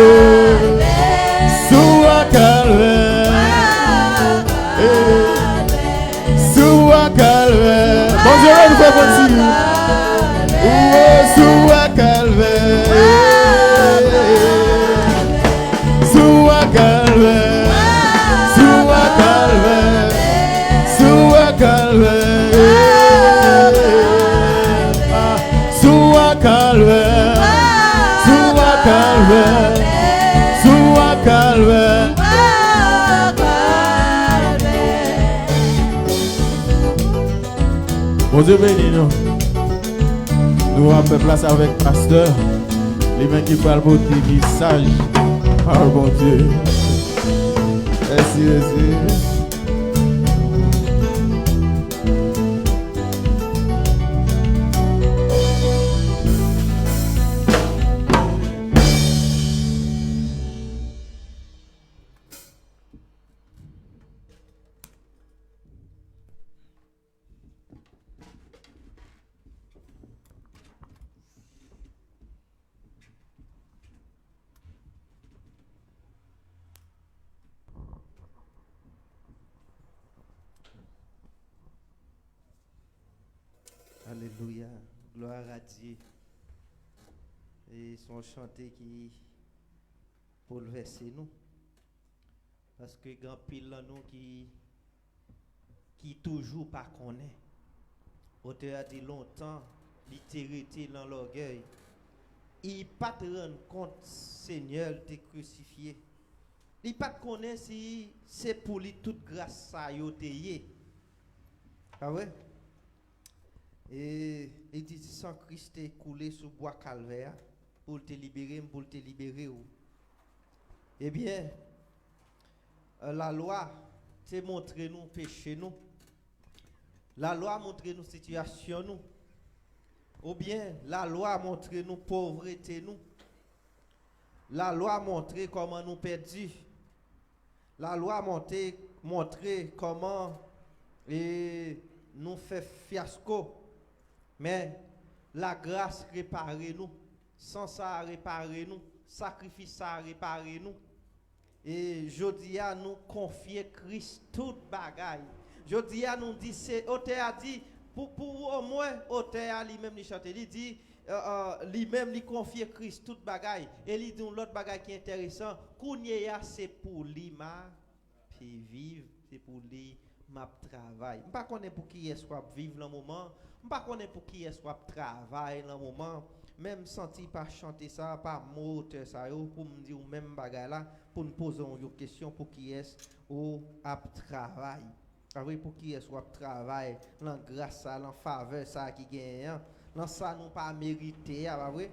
sois calvaire. Sois calvaire. Bon Dieu, nous fait continuer. Oh, sois calvaire. Sois calvaire. Sois calvaire. Sois calvaire. Sois calvaire. Sois calvaire. Sois calvaire. Bon Dieu béni nous. Nous avons fait place avec le pasteur. Les mains qui parlent pour des messages. Oh bon Dieu. Merci, merci. Alléluia, gloire à Dieu. Et son chanté qui bouleverse nous. Parce que grand pile là nous qui toujours pas connaît. Auteur a dit longtemps, il était dans l'orgueil. Il pas te rendre compte Seigneur t'es crucifié. Il pas te connaît si c'est pour lui toute grâce ça yo te yé. Ah ouais? Et il dit sans Christ est coulé sous bois calvaire pour te libérer, pour te libérer. Eh bien, la loi te montre nous péché nous. La loi montre nous situation nous. Ou bien la loi montre nous pauvreté nous. La loi montre comment nous perdus. La loi montre comment nous fait fiasco. Mais la grâce répare nous. Sans ça réparer nous. Sacrifice ça réparer nous. Et jodi a nous confier Christ toute bagaille. Jodi a nous dit c'est auteur a dit pour au moins auteur a lui-même il chante il dit lui-même il confier Christ toute bagaille et il dit l'autre bagaille qui est intéressant kounye a c'est pour lui vivre, c'est pour lui m'a travail. Pas connais pour qui est-ce qu'on vivre dans moment, pas connais pour qui est-ce qu'on travaille dans moment, même senti pas chanter ça, pas moteur ça yo pour me dire même bagarre là pour nous poser une question pour qui est-ce ou à travail. Ah oui, pour qui est-ce qu'on travaille, dans grâce à la faveur ça qui gagne, dans ça nous pas mérité, ah oui.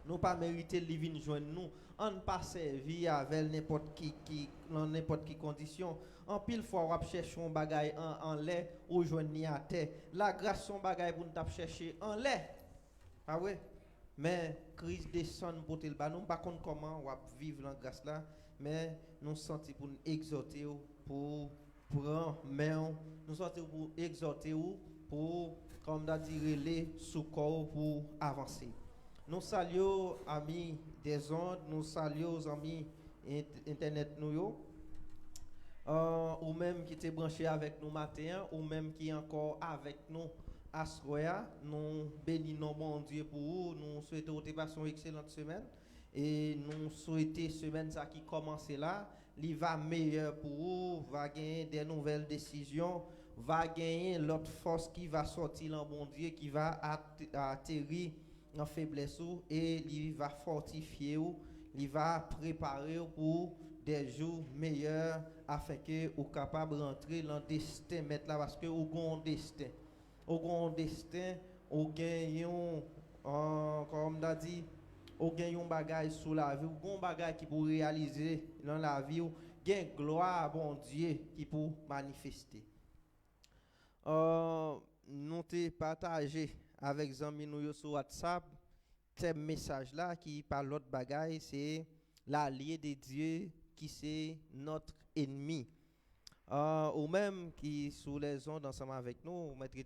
Nous pas mérité de venir joindre nous, on pas servi avec n'importe qui dans n'importe qui condition. En pile fois on cherche un bagage en lait ou joindre ni à terre. La grâce son bagage pour nous t'a chercher en lait. Ah ouais. Mais Christ descend pour te le ba nous pas connait comment on va vivre dans grâce là, mais nous senti pour nous exhorter pour prendre main, nous senti pour exhorter pour comme d'a dit les sous corps pour avancer. Nous saluons amis des ondes, nous saluons amis internet nous ou même qui était branché avec nous matin, ou même qui est encore avec nous à soir. Nous bénissons mon Dieu pour vous, nous souhaitons vous passer une excellente semaine et nous souhaitons semaine ça qui commence là, il va meilleur pour vous, va gagner des nouvelles décisions, va gagner l'autre force qui va sortir dans bon Dieu, qui va atterrir en faiblesse et il va fortifier ou il va préparer pour des jours meilleurs afin que vous capable rentrer dans le destin mettre là parce que vous avez un destin vous gagnez comme on a dit vous gagnez un bagage sous la vie vous avez un bagage qui pour réaliser dans la vie vous gagnez gloire à bon Dieu qui pour manifester nous t'ai partagé avec zami nous sur WhatsApp ce message là qui parle l'autre bagaille c'est l'allié de Dieu qui c'est notre ennemi ou même qui sous les ondes ensemble avec nous maître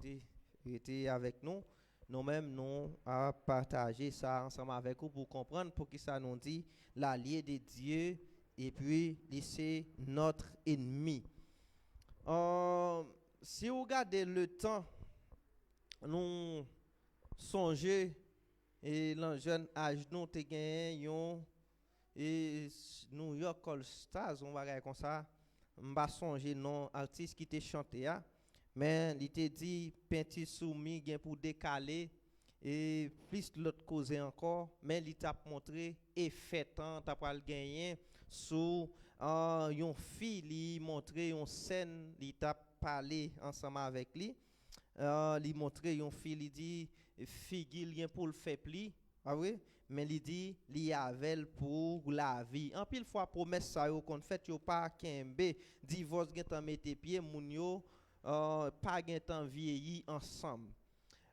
était avec nous nous-mêmes nous à partager ça ensemble avec vous pour comprendre pour qui ça nous dit l'allié de Dieu et puis c'est notre ennemi. Si vous regardez le temps nous songer et dans jeune âge nous te gagné et New York All Stars on va comme ça m'pa songer non artiste qui te chanté a mais il te dit peinture soumis gain pour décaler et plus l'autre cause encore mais il t'a montré effet temps t'a pas gagner sous une fille li montrer une scène il t'a parlé ensemble avec lui il montrer une fille il dit figure rien pour le faire pli ah oui mais il dit li avec pour la vie en pile fois promesse ça yo qu'on fait yo pas kembe divorce gen tan mette pied moun yo pas gen tan vieilli ensemble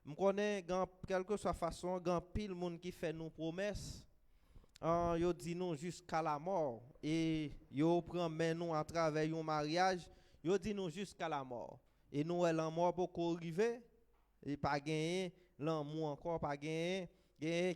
me connais quelque soit façon grand pile moun qui fait nous promesse yo dit nous jusqu'à la mort et yo prend main nous à travers un mariage yo dit nous jusqu'à la mort et nous la mort pour arriver et pas gagner l'amour encore pas gagner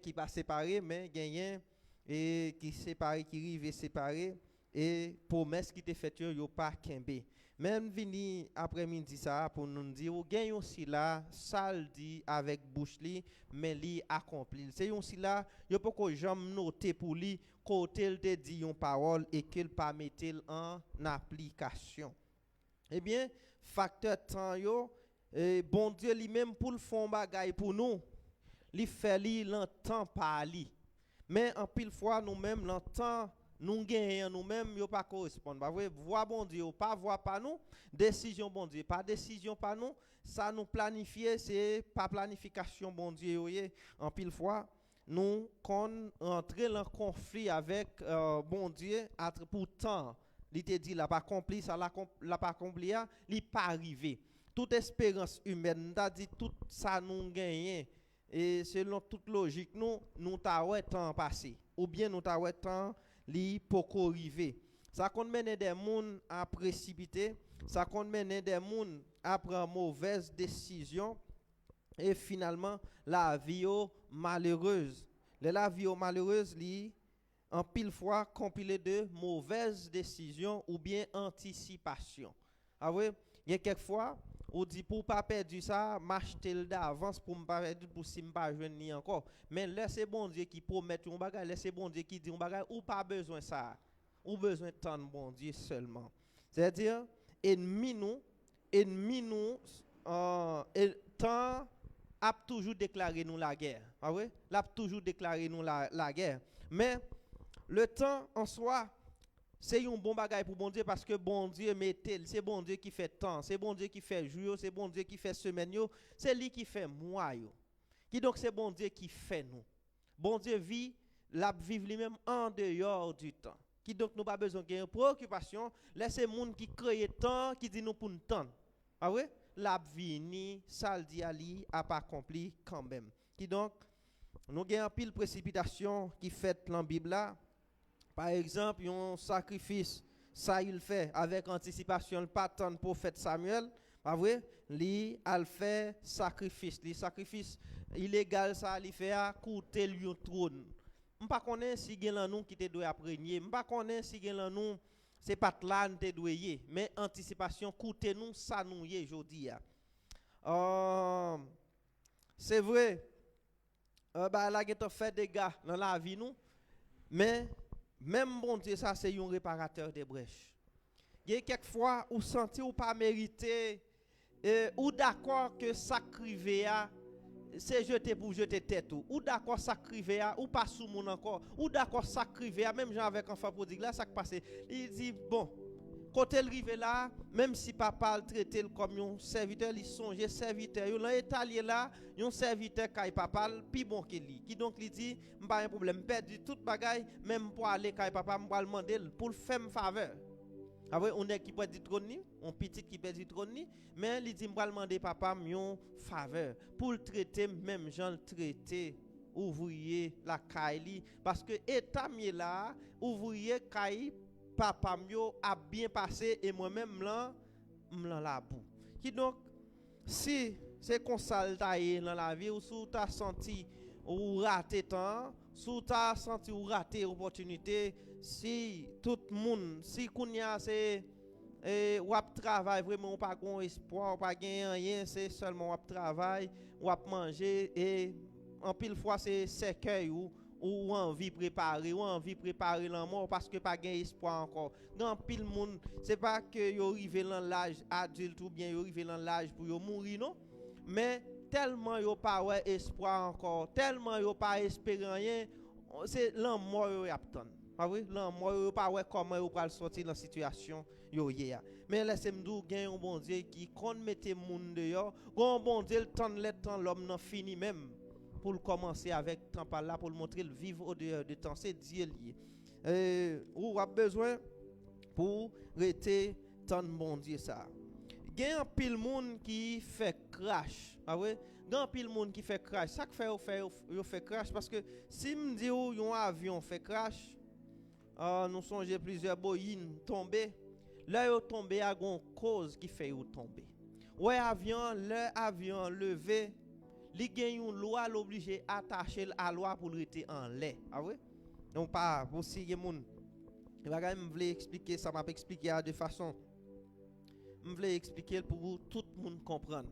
qui pas séparé mais gagner et qui séparé qui rive séparé et promesse qui te fait yo pas kembe même vini après-midi ça pour nous dire ou gagne aussi là ça le dit avec bouche li mais li accompli c'est aussi là yo pas ko jamais noter pour lui côté il te dit une parole et qu'il pas mettre en application eh bien facteur temps yo bon Dieu lui-même pour le fond bagaille pour nous li fait li longtemps par li mais en pile fois nous même longtemps nous gagnons nous-mêmes yo pas correspondre pas vrai voix bon Dieu pas voix pas nous décision bon Dieu pas décision pas nous ça nous planifier c'est pas planification bon Dieu en pile fois nous qu'on entrer en conflit avec bon Dieu pourtant il te dit l'a pas accompli ça l'a pas accompli il pas arrivé toute espérance humaine t'a dit tout ça nous gagner et selon toute logique nous t'a ouais temps passé ou bien nous t'a ouais temps li poko arriver ça qu'on mène des monde à précipiter ça qu'on mène des monde à prendre mauvaise décision et finalement la vie malheureuse la vie malheureuse li en pile fois compilé de mauvaises décisions ou bien anticipation ah oui il y a quelquefois on dit pour pas perdre ça m'acheter d'avance pour pas perdre pour si pas joindre ni encore mais laissez bon Dieu qui promet un bagage laissez bon Dieu qui dit un bagage ou pas besoin ça ou besoin de temps bon Dieu seulement C'est-à-dire, ennemi nous, temps a toujours déclaré nous la guerre. Ah oui? L'a toujours déclaré nous la guerre. Mais le temps en soi, c'est un bon bagage pour bon Dieu parce que bon Dieu mettait, c'est bon Dieu qui fait temps, c'est bon Dieu qui fait jour, c'est bon Dieu qui fait semaine, c'est lui qui fait mois. Qui donc c'est bon Dieu qui fait nous. Bon Dieu vit, la vivre lui-même en dehors du temps. Qui donc nous pas besoin de préoccupation, laissez monde qui crée temps qui dit nous pour nous tendre. Ah oui? La vini, ça le dit ali a pas accompli quand même. Qui donc nous avons un pile précipitation qui fait dans la Bible là. Par exemple, un sacrifice, ça il fait avec anticipation, le pattern prophète Samuel, pas vrai? Lui a fait sacrifice, les sacrifices illégal ça il fait à coûter le trône. On pas connaît si gen nous qui te doit apprendre, on pas connaît si gen nous c'est pas là te doit y, mais anticipation coûter nous ça nous y aujourd'hui. C'est vrai. La get fait des dégâts dans la vie nous, mais même bon Dieu ça c'est un réparateur des brèches. Il y a quelquefois où senti ou pas mérité ou d'accord que sacrifier c'est jeter pour jeter tête ou d'accord sacrifier ou pas sous mon encore ou d'accord sacrifier même gens avec enfant prodigue là ça qui passe il dit bon quand elle arrive là même si papa le traiter comme un serviteur il songe serviteur yo là italien là un serviteur kay papa plus bon que lui qui donc il dit pas un problème perdu toute bagaille même pour aller kay papa m'pa demander pour faire faveur. Après, on est qui peut dire trône, on petit qui peut dire trône, mais il dit m'pa demander papa une faveur pour le traiter même Jean le traiter ouvrier la caille parce que état mi là ouvrier caille papa mio a bien passé et moi-même là m'lan la boue. Qui donc si c'est comme ça dans la vie ou sous t'as senti ou raté temps, sous t'as senti ou raté opportunité, si tout le monde, si kounya c'est ou ap travail vraiment pas gon espoir, pas gain rien, c'est seulement ap travail, ou ap manger et en pile fois c'est cercueil ou envie préparer la mort parce que pas gain espoir encore. Dans pile monde, c'est pas que yo arrivé dans l'âge adulte ou bien yo arrivé dans l'âge pour yo mourir non, mais tellement yo pas ouais espoir encore, tellement yo pas espérer rien, c'est la mort yo attend. Ah oui, la mort yo pas ouais comment yo va sortir dans situation yo hier. Mais laissez-moi dire gagne un bon Dieu qui kon mette monde dehors, un bon Dieu le temps l'homme n'a fini même pour commencer avec temps par là pour montrer le vivre au dehors de temps c'est Dieu lié. Ou a besoin pour rester tant bon Dieu ça. Gen un pile monde qui fait crash. Ah ouais, gen pile monde qui fait crash. Ça que fait crash parce que si me dit ou un avion fait crash, nous songeons plusieurs Boeing tomber. Là yo tomber à une cause qui fait ou tomber. Ouais l'avion levé, li gen une loi l'obligé attacher à loi pour rester en l'air. Ah ouais? Donc pas pour si gen moun. Je vais me expliquer ça m'a expliqué de façon je voulais expliquer pour tout le monde comprendre.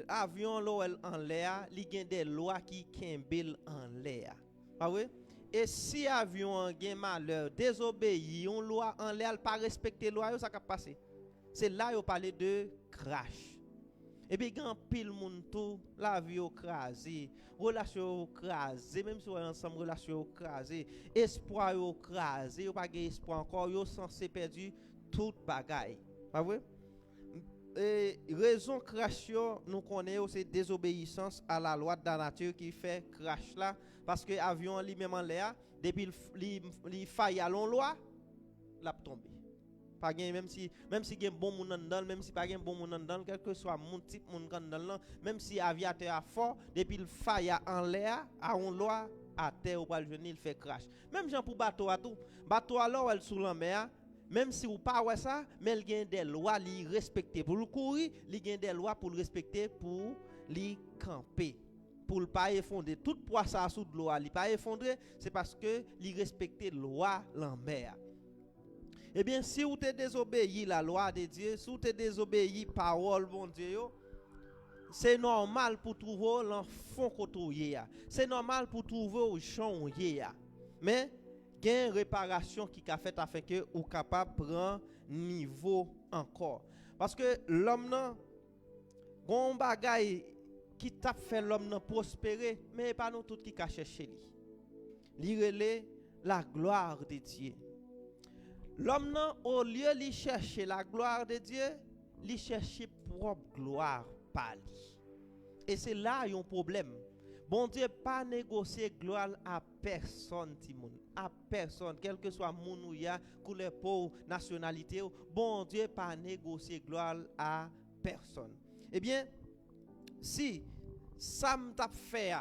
Avion en l'air, il y a des lois qui kembel en l'air. Ah oui? Et si avion a malheur, désobéit, une loi en l'air, pas respecter loi, ça va passer. C'est là où on parle de crash. Et puis quand pile monde tout, l'avion crasé, relation crasé, même si on est ensemble relation crasé, espoir crasé, on pas espoir encore, yo censé perdu toute bagaille. Pas vrai? Et raison crash nous connaissons c'est désobéissance à la loi de la nature qui fait crash là parce que avion lui-même en l'air depuis il faille à la loi l'a tombé. Pas gain même si gain bon moun dedans même si pas gain bon moun dedans quel que soit mon type moun dedans même si aviateur a fort depuis il faille en l'air à une loi à terre ou pas le venir il fait crash. Même gens pour bateau à tout bateau alors elle sous la mer. Même si vous pas ouais ça, mais il y a des lois li respecter pour le courir, il y a des lois pour le respecter pour li camper. Pour le pas effondrer tout poids ça sous de l'eau, il pas effondrer, c'est parce que li respecter loi la mer. Eh bien si vous te désobéi la loi de Dieu, si vous te désobéi parole bon Dieu, c'est normal pour trouver l'enfant côté. C'est normal pour trouver au champ. Mais Gain réparation qui a fait afin que ou capable prendre niveau encore. Parce que l'homme nan gon bagay qui t'a fait l'homme nan prospérer, mais pas nous tout qui ka chercher li. Li relè la gloire de Dieu. L'homme nan au lieu de chercher la gloire de Dieu, li chercher propre gloire par lui. Et c'est là un problème. Bon Dieu pas négocier gloire à personne, Timon. À personne, quel que soit moun ou ya, couleur peau, nationalité, bon Dieu pas négocier gloire à personne. Eh bien, si ça m't'a fait,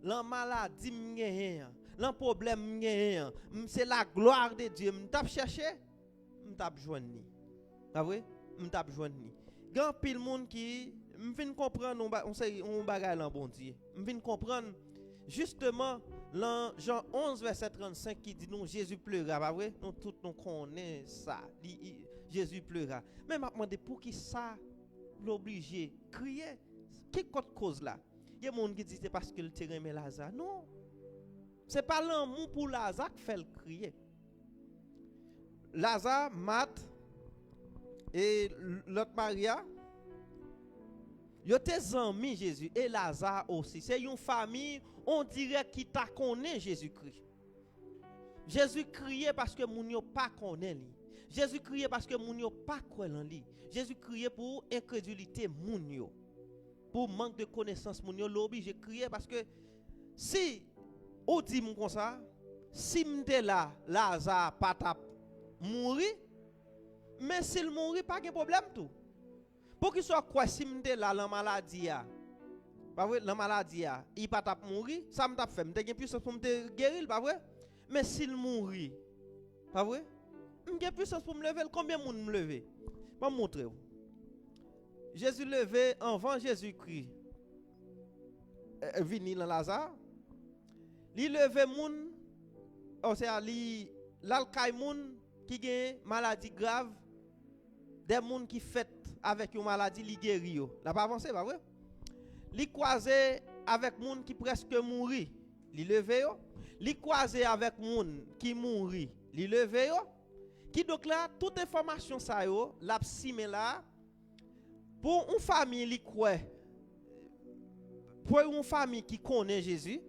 la maladie m'gè, le problème m'gè, c'est la gloire de Dieu, m't'a cherché, m't'a joindre. Pas vrai? M't'a joindre. Gan pile monde qui m'vinn comprendre on bagay lan bon Dieu. M'vinn comprendre justement dans Jean 11 verset 35 qui dit nous Jésus pleura, pas vrai? Nous tous nous connaissons ça. Jésus pleura. Mais m'a demandé pour qui ça l'obligé crier? Quelle cause là? Il y a des gens qui disent c'est parce que le terrain aimait Lazare. Non. C'est pas l'amour pour Lazare qui fait le crier. Lazare, Marthe et l'autre Maria, ils étaient amis Jésus et Lazare aussi. C'est une famille, on dirait qui t'a connaît Jésus-Christ. Jésus criait parce que moun yo pas connaît lui. Jésus criait parce que moun yo pas croit en lui. Jésus criait pour incrédulité moun yo. Pour manque de connaissance moun yo l'oblige crier parce que si on dit comme ça, si m'était là, Lazare pas t'a mourir, mais s'il mourit pas de problème tout. Pour qu'il soit quoi si m'était là la maladie pas vrai la maladie il pas t'a mourir, ça m't'a fait m'te gain puissance pour me guérir pas vrai, mais s'il mourit pas vrai, m'gain puissance pour me lever, combien monde me lever? Pas montrer. Jésus levé avant Jésus-Christ. Vini dans Lazare. Li levé moun, c'est ali l'alkay moun qui gagne maladie grave, des moun qui fait avec une maladie li guéri yo. N'a pas avancé pas vrai? Li croisé avec moun qui presque mouri, li levé yo. Li croisé avec moun qui mouri, li levé yo. Qui donc là toute information ça yo, la simé là pour une famille li croit. Pour une famille qui connaît Jésus.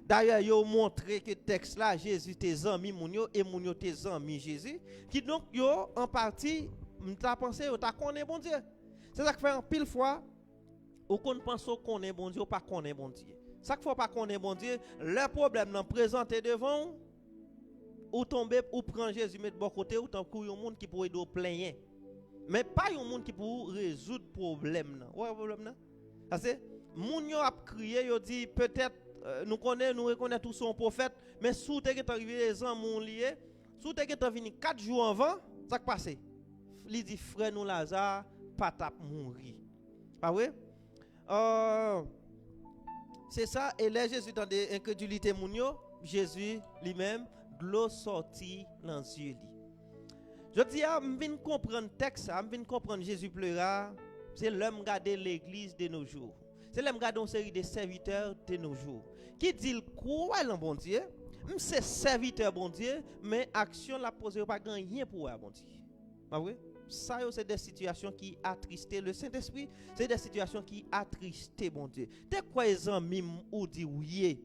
D'ailleurs, ils ont montré que le texte là, Jésus tes amis moun yo et moun yo tes amis Jésus. Qui donc yo en partie, m'ta pensé yo ta connaît bon Dieu. C'est ça que fait en pile fois, ou qu'on pense qu'on est bon Dieu ou pas qu'on est bon Dieu. Ça qu'il faut pas qu'on est bon Dieu, le problème nan présenté devant ou tomber ou prendre Jésus mettre bon côté ou tant que yon monde qui pourrait do plaigner. Mais pas yon monde qui pour résoudre problème nan. Ouais problème nan. Parce que moun yo a crié, yo dit peut-être nous reconnaissons tous son prophète, mais sous te est arrivé les gens mon lié, sous te est venu 4 jours avant, ça qui passé. Il dit frère nous Lazare pas tap mourir. Pas vrai? C'est ça et là Jésus dans des incrédulité moun yo, Jésus lui-même l'eau sorti dans yeux li. Je dis me vinn comprendre texte, me vinn comprendre Jésus pleura, c'est l'homme garder l'église de nos jours. C'est l'homme garder une série de serviteurs de nos jours. Qui dit quoi en bon Dieu? C'est serviteur bon Dieu, mais action la poser pas rien pour bon Dieu. Pas vrai? Ça c'est des situations qui attristent le Saint-Esprit, c'est des situations qui attristent bon Dieu. T'es quoi les amis ou dit oui?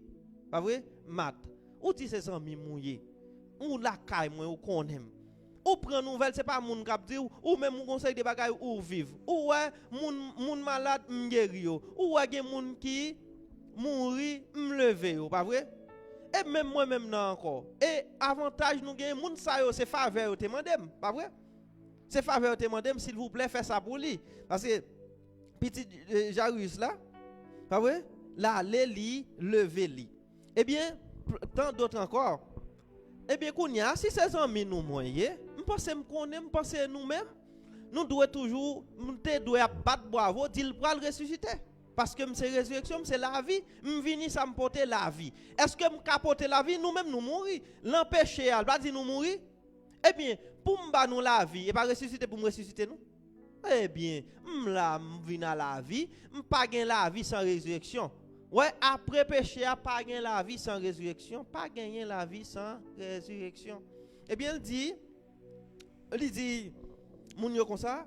Pas vrai? Mat. Ou dit ces amis mouillé? Ou la caille moi ou qu'on aime. Ou prend nouvelle c'est pas moun k'ap dire ou même moun conseil de bagay ou vivre. Ou ouais moun malade m'guéri yo. Ou ouais gen moun qui mouri m'lever yo, pas vrai? Et même moi même nan encore. Et avantage nous gen moun sa yo c'est faveur te mandem, pas vrai? C'est faveur te mandem s'il vous plaît faites ça pour lui parce que petit Jairus là, pas vrai? Là li lever li. Eh bien tant d'autres encore. Eh bien kounya si ces amis nous moyen pense nous-mêmes, nous devons toujours battre bravo, dire pour le ressusciter. Parce que c'est résurrection, c'est la vie. Je viens ça me porter la vie. Est-ce que me capoter la vie, nous-mêmes nous mourir? L'empêcher, elle va dire nous mourir? Eh bien, pour me nous la vie, et pas ressusciter pour me ressusciter nous? Eh bien, je viens à la vie, je pas gain la vie sans résurrection. Ouais, après péché, a pas gagné la vie sans résurrection, pas gagner la vie sans résurrection. Eh bien, il dit, moun yo comme ça,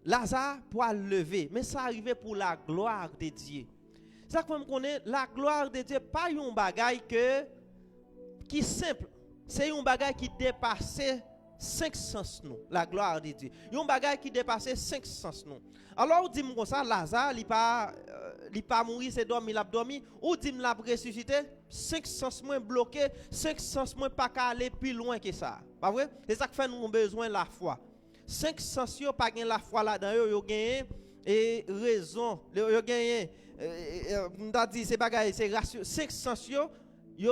Lazare pour lever, mais ça arrivait pour la gloire de Dieu. Ça que me connaît, la gloire de Dieu pas un bagage qui simple, c'est un bagage qui dépasse 5 sens nous, la gloire de Dieu. Un bagage qui dépasse 5 sens nous. Alors dit comme ça, Lazare il pas mourir, c'est dormi, il a dormi, ou dit l'a ressuscité, 5 sens moins bloqué, 5 sens moins pas aller plus loin que ça. Pas vrai? C'est ça que fait nous besoin la foi. 5 sens yo pas gain la foi là-dedans, yo gagné et raison, yo gagné m'ta dit c'est bagaille, c'est rationnel. 5 sens yo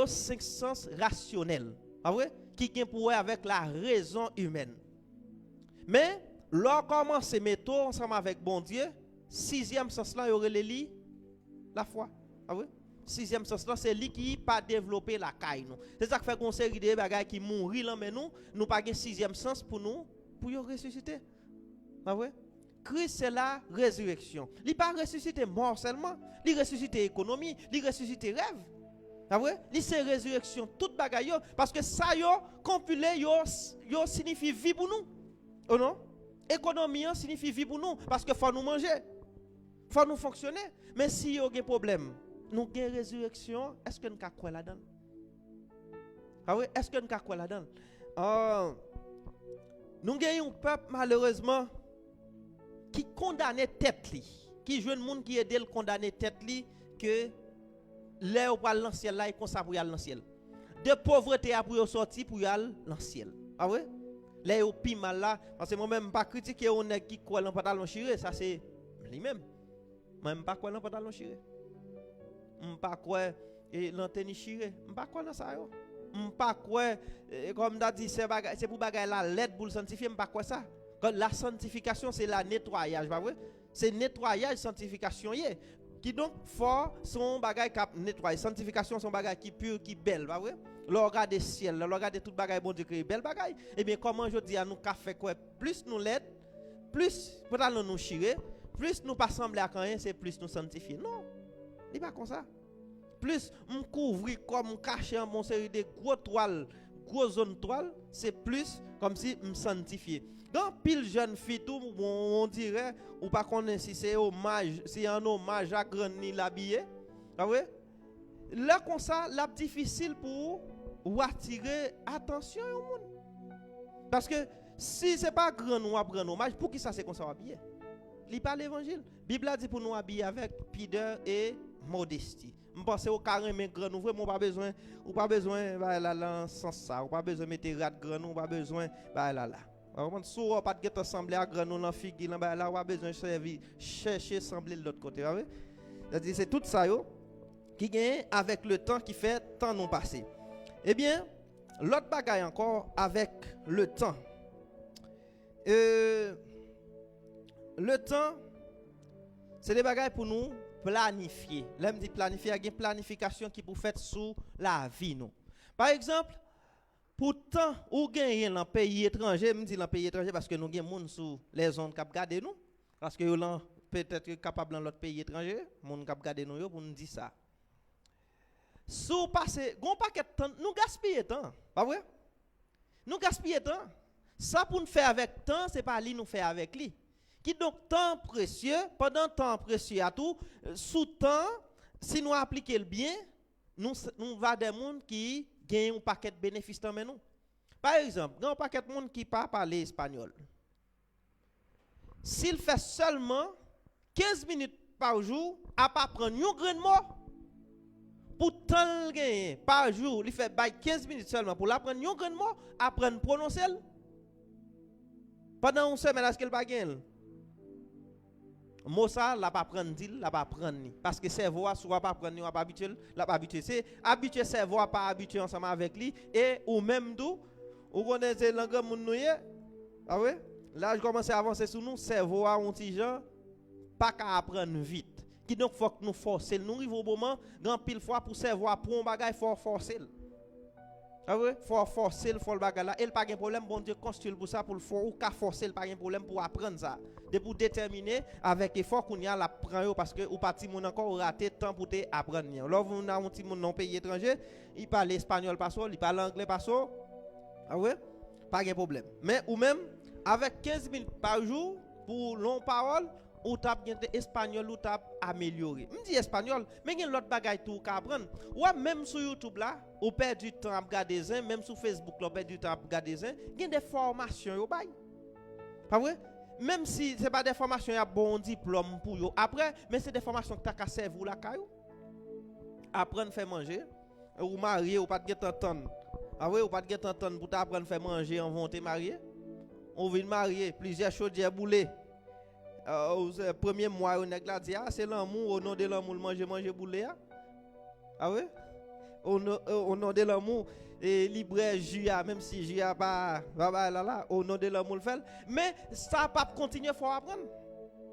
5 sens rationnel. Pas vrai? Qui gain pour avec la raison humaine. Mais lorsqu'on commence à mettre ensemble avec bon Dieu, 6e sens là, il y aurait la foi. Ah oui? 6e sens là, c'est lui qui pas développer la caille nous. C'est ça qui fait qu'on série de bagages qui mourir là, mais nous pas gain 6e sens pour y ressusciter. Ah oui? Christ c'est la résurrection. Il pas ressusciter mort seulement, il ressusciter économie, il ressusciter rêve. Ah ouais? C'est résurrection toute bagaille parce que ça yo compilé yo signifie vie pour nous. Oh non? Économie signifie vie pour nous parce que faut nous manger. Faut nous fonctionner. Mais si yo gen problème, nous gen résurrection, est-ce que nous ka quoi là-dedans? Ah ouais, est-ce que nous ka quoi là-dedans? Nous gen un peuple malheureusement qui condamne tête li, qui jeune monde qui aide le condamner tête li que là pour aller dans ciel là, il comme ça pour aller dans ciel. De pauvreté à pour sortir pour aller dans ciel. Ah ouais? Là au pi mal là parce que moi même pas critiquer on est qui quoi dans pantalon chiré, ça c'est lui même. Moi même pas quoi dans pantalon chiré. Pas quoi et l'antenne chiré, pas quoi dans ça yo. Pas quoi comme d'a dit c'est pour bagaille la lettre pour le sanctifier, pas quoi ça. La sanctification c'est la nettoyage, pas vrai? C'est nettoyage sanctification yé. Qui donc fort son bagage qui nettoie, sanctification son bagage qui pur, qui belle, pas vrai? Le regarder ciel, le regarder tout bagage bon Dieu créé belle bagage. Et bien comment je dis à nous qu'a fait quoi? Plus nous l'aide, plus peut-être nous chirer, plus nous pas sembler à rien, c'est plus nous sanctifier. Non. Il pas comme ça. Plus me couvrir comme cacher en mon série de gros toiles, gros zone toile, c'est plus comme si me sanctifier. Dans pile jeune fille tout on dirait ou pas connaît si c'est hommage, si un hommage à Grandi l'habillé. Ah ouais? Là comme ça, là difficile pour attirer attention au monde. Parce que si c'est pas grand ou prendre hommage, pour qui ça c'est comme ça habillé? Li pas l'évangile. Bible a dit pour nous habiller avec pudeur et modestie. Je pense au carré mais grand ouvre, mon pas besoin ou pas besoin là sans ça, ou pas besoin mettre rat grand ou pas besoin là. On sou pas de assembler à grand dans figue là là on a besoin servir chercher sembler de l'autre côté, c'est-à-dire c'est tout ça yo qui gagne avec le temps qui fait temps non passé. Eh bien, l'autre bagaille encore avec le temps. Le temps c'est des bagailles pour nous planifier. L'aime dit planifier, il y a une planification qui pour faire sous la vie nous. Par exemple, pourtant ou gagner dans pays étranger, me dit dans pays étranger parce que nous gagne monde sous les zones cap garder nous parce que yo peut-être capable dans l'autre pays étranger, monde cap garder nous yo pour nous dire ça. Sous passer gon paquet temps, nous gaspiller temps, pas vrai? Nous gaspiller temps. Ça pour nous faire avec temps, c'est pas lui nous faire avec lui. Qui donc temps précieux, pendant temps précieux à tout, sous temps, si nous appliquons le bien, nous va des gens qui gagnent un paquet de bénéfices dans nous. Par exemple, il y a un paquet de monde qui ne parle pas espagnol. S'il fait seulement 15 minutes par jour, à pas prendre un grain de mort, pour tant gagner par jour, il fait 15 minutes seulement pour l'apprendre un grain de mort, apprendre à prononcer. Pendant une semaine, est-ce qu'il va gagner? Mossa la pas prendre dit la pas prendre parce que cerveau soit pas prendre ou pas habitué la pas habitué c'est habitué cerveau pas habitué ensemble avec lui et ou même d'où ou connaissez langue moun nou ah ouais là je commence à avancer sur nous cerveau a un petit gens pas qu'à apprendre vite qui donc faut que nous forcer nous arrive au moment grand pile fois pour cerveau pour un bagage faut forcer Ah ouais, faut forcer le faut le bagage là, il pas de problème, bon Dieu construit pour ça pour le faire ou ka forcer le pas de problème pour apprendre ça. De pour déterminer avec effort qu'on y a la prend parce que ou parti mon encore raté temps pour te apprendre. Là vous avez un petit monde non pays étranger, il parle espagnol pas il parle anglais pas ah ouais, pas de problème. Mais ou même avec 15 minutes par jour pour long parole ou tap gen espagnol ou tap amélioré. Me dit espagnol, mais gen l'autre bagay tout ka apprendre. Ou même sur YouTube là, ou perd du temps à regarder zin, même sur Facebook là, perd du temps à regarder zin, gen des formations yo bay. Pas vrai? Même si c'est pas des formations y a bon diplôme pour yo après, mais c'est des formations que t'as ka servir la kayou. Apprendre faire manger, ou marier ou pas de t'entendre. Ah ouais, ou pas de t'entendre pour t'apprendre faire manger en vont te marier. On vient marier plusieurs chaudières boulées. Premier mois on nèg la dit c'est l'amour au nom de l'amour manger boulé ah ouais au nom de l'amour et libre jus même si jus pas là au nom de l'amour le fait mais ça pas continuer faut apprendre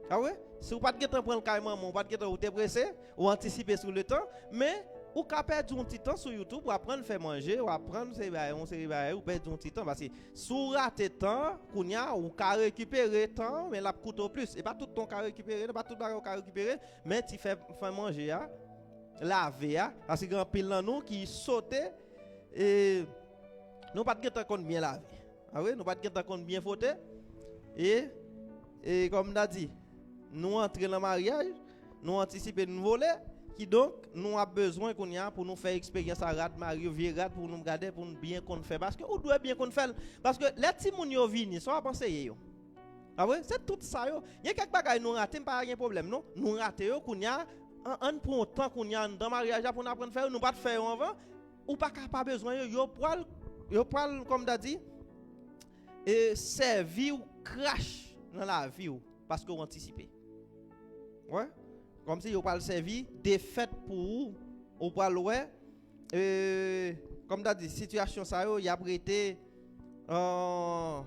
ah ouais si vous pas de temps prendre carrément mon pas de temps ou t'es pressé ou anticiper sur le temps mais ou ka perdre un petit temps sur YouTube pour apprendre à faire manger ou apprendre on se ou perdre un petit temps parce que sous rater temps kounya ou ka récupérer temps mais la coûte au plus et pas tout ton ka récupérer pas tout bagage ka récupérer mais tu fais manger a laver a parce que grand pile dans nous qui sauter et nous pas de temps qu'on bien laver ah oui nous pas de temps qu'on bien frotter et comme on a dit nous entrer dans le mariage nous anticiper nous voler qui donc nous a besoin qu'on y a pour nous faire expérience à rat Mario Virat pour nous regarder pour nous bien qu'on fait parce que on doit bien qu'on fait parce que les petits moun yo vini ça va penser yo ah ouais c'est tout ça yo il y a quelques bagages nous rater pas rien problème non nous rater yo qu'on y a en prend temps qu'on y a dans mariage pour nous apprendre faire nous pas faire avant ou pas capable besoin yo poil comme d'a dit et servir ou crash dans la vie parce qu'on anticipe ouais comme si vous parlez servir des fêtes pour vous ou pas loin comme tu as dit situation ça y a prêté un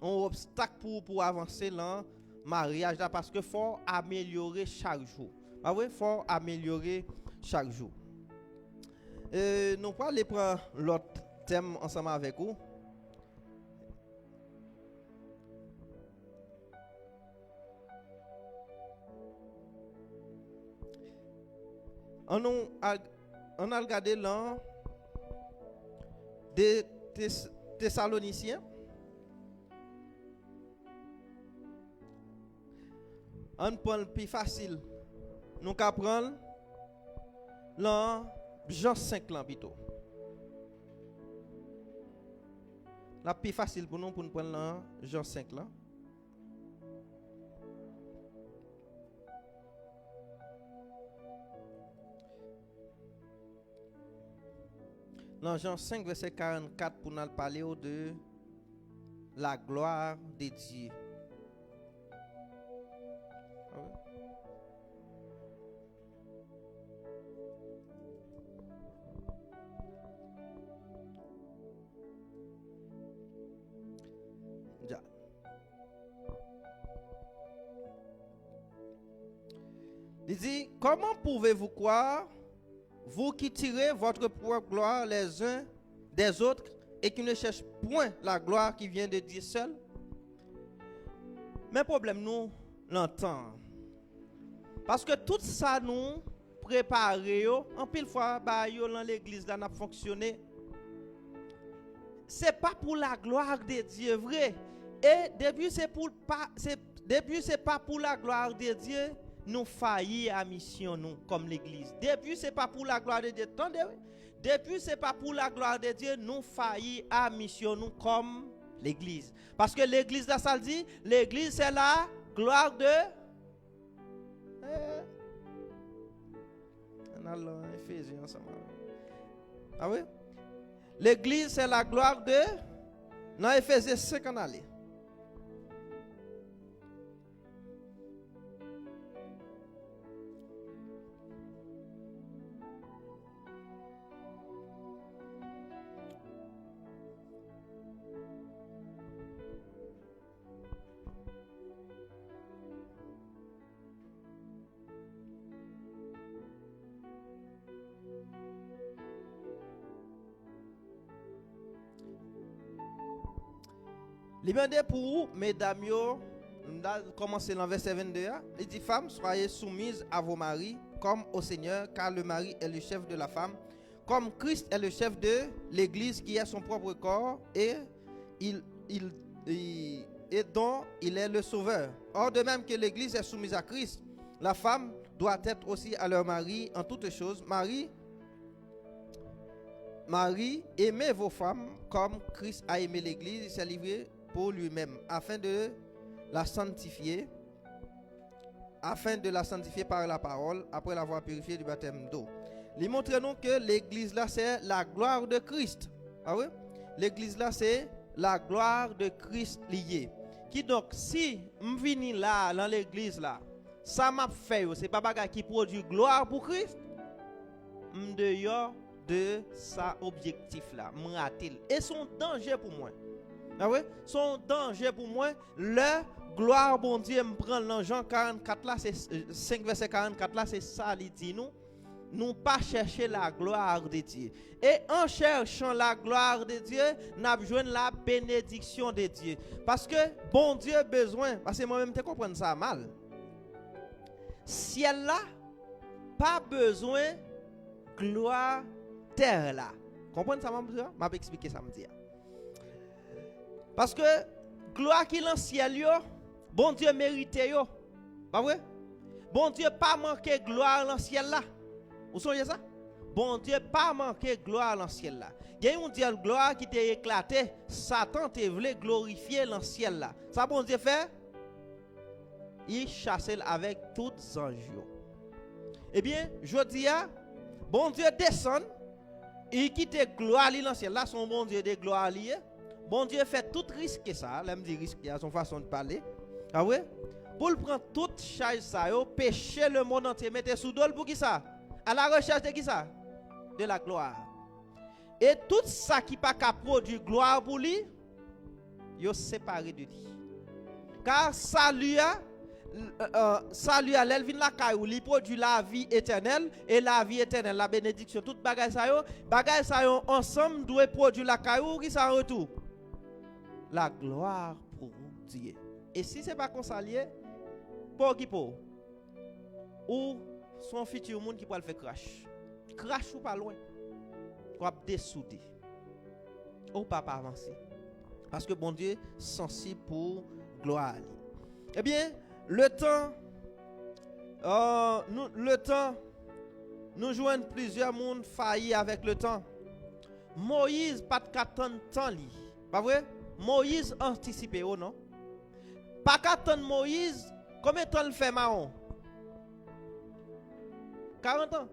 obstacle pour avancer dans mariage là parce que faut améliorer chaque jour ah oui faut améliorer chaque jour nous pas aller prendre l'autre thème ensemble avec vous. On a regardé l'an des Thessaloniciens. On prend le plus facile. Nous apprenons l'an Jean 5 l'an plutôt. La plus facile pour nous prendre l'an Jean 5 l'an. Dans Jean 5, verset 44, pour nous parler de la gloire de Dieu. Il dit, comment pouvez-vous croire, vous qui tirez votre propre gloire les uns des autres et qui ne cherchez point la gloire qui vient de Dieu seul? Mais problème nous l'entend. Parce que tout ça nous préparer en pile fois dans l'église là n'a fonctionné. C'est pas pour la gloire de Dieu vrai. Et depuis c'est pas pour la gloire de Dieu nous faillir à mission nous comme l'église. Depuis c'est pas pour la gloire de Dieu. Attendez, depuis c'est pas pour la gloire de Dieu nous faillir à mission nous comme l'église. Parce que l'église là ça dit, l'église c'est la gloire de on a l'Éphésiens ensemble. Ah oui? L'église c'est la gloire de dans Éphésiens 5 en aller. Il demande pour mesdames yo, on a commencé dans verset 22, il dit femmes, soyez soumises à vos maris comme au Seigneur, car le mari est le chef de la femme, comme Christ est le chef de l'église qui est son propre corps et dont il est le sauveur. Or de même que l'église est soumise à Christ, la femme doit être aussi à leur mari en toutes choses. Marie, aimez vos femmes comme Christ a aimé l'église et s'est livré pour lui-même, afin de la sanctifier par la parole, après l'avoir purifiée du baptême d'eau. Il montre nous que l'église là, c'est la gloire de Christ. Ah oui? L'église là, c'est la gloire de Christ liée. Qui donc, si je viens là, dans l'église là, ça m'a fait, c'est pas bagarre qui produit gloire pour Christ, de sa objectif là, m'ratil. Et son danger pour moi. Ah ouais? Son danger pour moi, le gloire bon Dieu me prend dans Jean 44 là, c'est 5 verset 44 là, c'est ça il dit nous pas chercher la gloire de Dieu. Et en cherchant la gloire de Dieu, nous avons besoin de la bénédiction de Dieu. Parce que bon Dieu a besoin, parce que moi-même je comprends ça mal. Ciel là, pas besoin gloire terre là. Comprenez ça, je vais expliquer ça. Parce que gloire qui est dans le ciel, bon Dieu mérite. Pas vrai? Bon Dieu pas manqué gloire dans le ciel là. Vous savez ça? Bon Dieu pas manqué gloire dans le ciel là. Il y a une Dieu gloire qui t'est éclaté. Satan te voulait glorifier dans le ciel là. Ça bon Dieu fait? Il chasse avec tous les anges. Eh bien, je dis à bon Dieu descend, il quitte gloire dans le ciel là, son bon Dieu de gloire lié. Bon Dieu fait tout risque ça, là me dit risque à son façon de parler. Ah ouais? Pour le prendre toute charge ça, pécher le monde entier, mettre sous dol pour qui ça? À la recherche de qui ça? De la gloire. Et tout ça qui pas qu'à produire gloire pour lui, yo séparé de lui. Car salut à l'elvin la caillou, il produit la vie éternelle et la vie éternelle, la bénédiction, toute bagay ça yo ensemble doit produire la caillou qui ça en retour. La gloire pour Dieu. Et si c'est pas comme ça lié, pour qui pour? Ou son futur monde qui peut le faire crash. Crash ou pas loin. Ou dessouder. Ou pas avancer. Parce que bon Dieu sensible pour gloire. Eh bien, le temps, nous joignons plusieurs mondes faillis avec le temps. Moïse pas de 4 temps li. Pas vrai? Moïse anticipé ou non? Pas 4 Moïse, combien de temps il fait Mahon? 40 ans.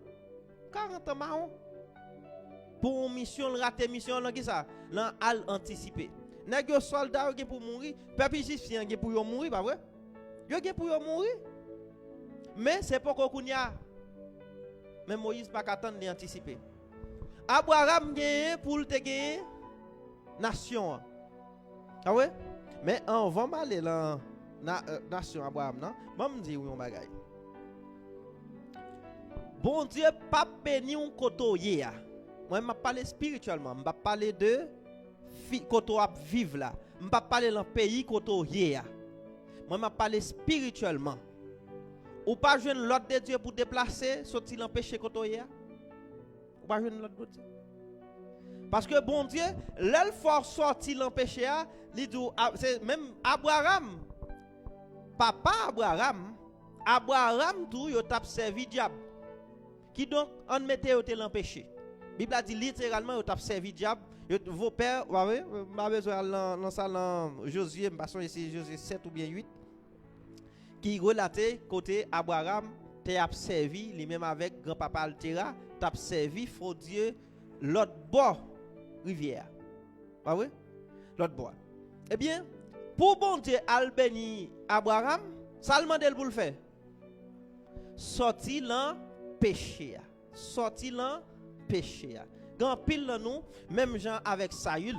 40 ans Mahon. Pour une mission, rater mission, qui ça? Là, al anticipé. Nèg yo soldat qui pour mourir, peuple égyptien qui pour mourir, pas vrai? Yo qui pour mourir. Mais c'est pas qu'on y a. Mais Moïse pas qu'attendre d'anticiper. Abraham gagne pour te gagner nation. Ah ouais? Mais on va aller dans nation Abraham non? Moi me dire oui on bagaille. Bon Dieu pas béni un koto yé. Moi m'a parler spirituellement, m'a parler de koto à vivre là. M'a parler dans pays koto yé. Moi m'a parler spirituellement. Ou pas joindre l'ordre de Dieu pour déplacer, sortir l'empêcher koto yé. Ou pas joindre l'ordre de Dieu. Parce que bon Dieu, l'elle force sortir l'empêcher, c'est même Abraham, papa Abraham tout yo t'a servi diable. Qui donc en mettait au l'empêcher. Bible a dit littéralement yo t'a servi diable. Vos pères, vous voyez, m'a besoin dans ça dans Josué, passons ici Josué 7 ou bien 8 qui relatait côté Abraham t'a servi lui-même avec grand-papa Altera, t'a servi faux Dieu l'autre bord rivière. Pas vrai? L'autre bord. Eh bien, pour bon Dieu al béni Abraham, ça demande pour le faire. Sorti dans péché. Sorti dans péché. Grand pile dans nous, même gens avec Saül,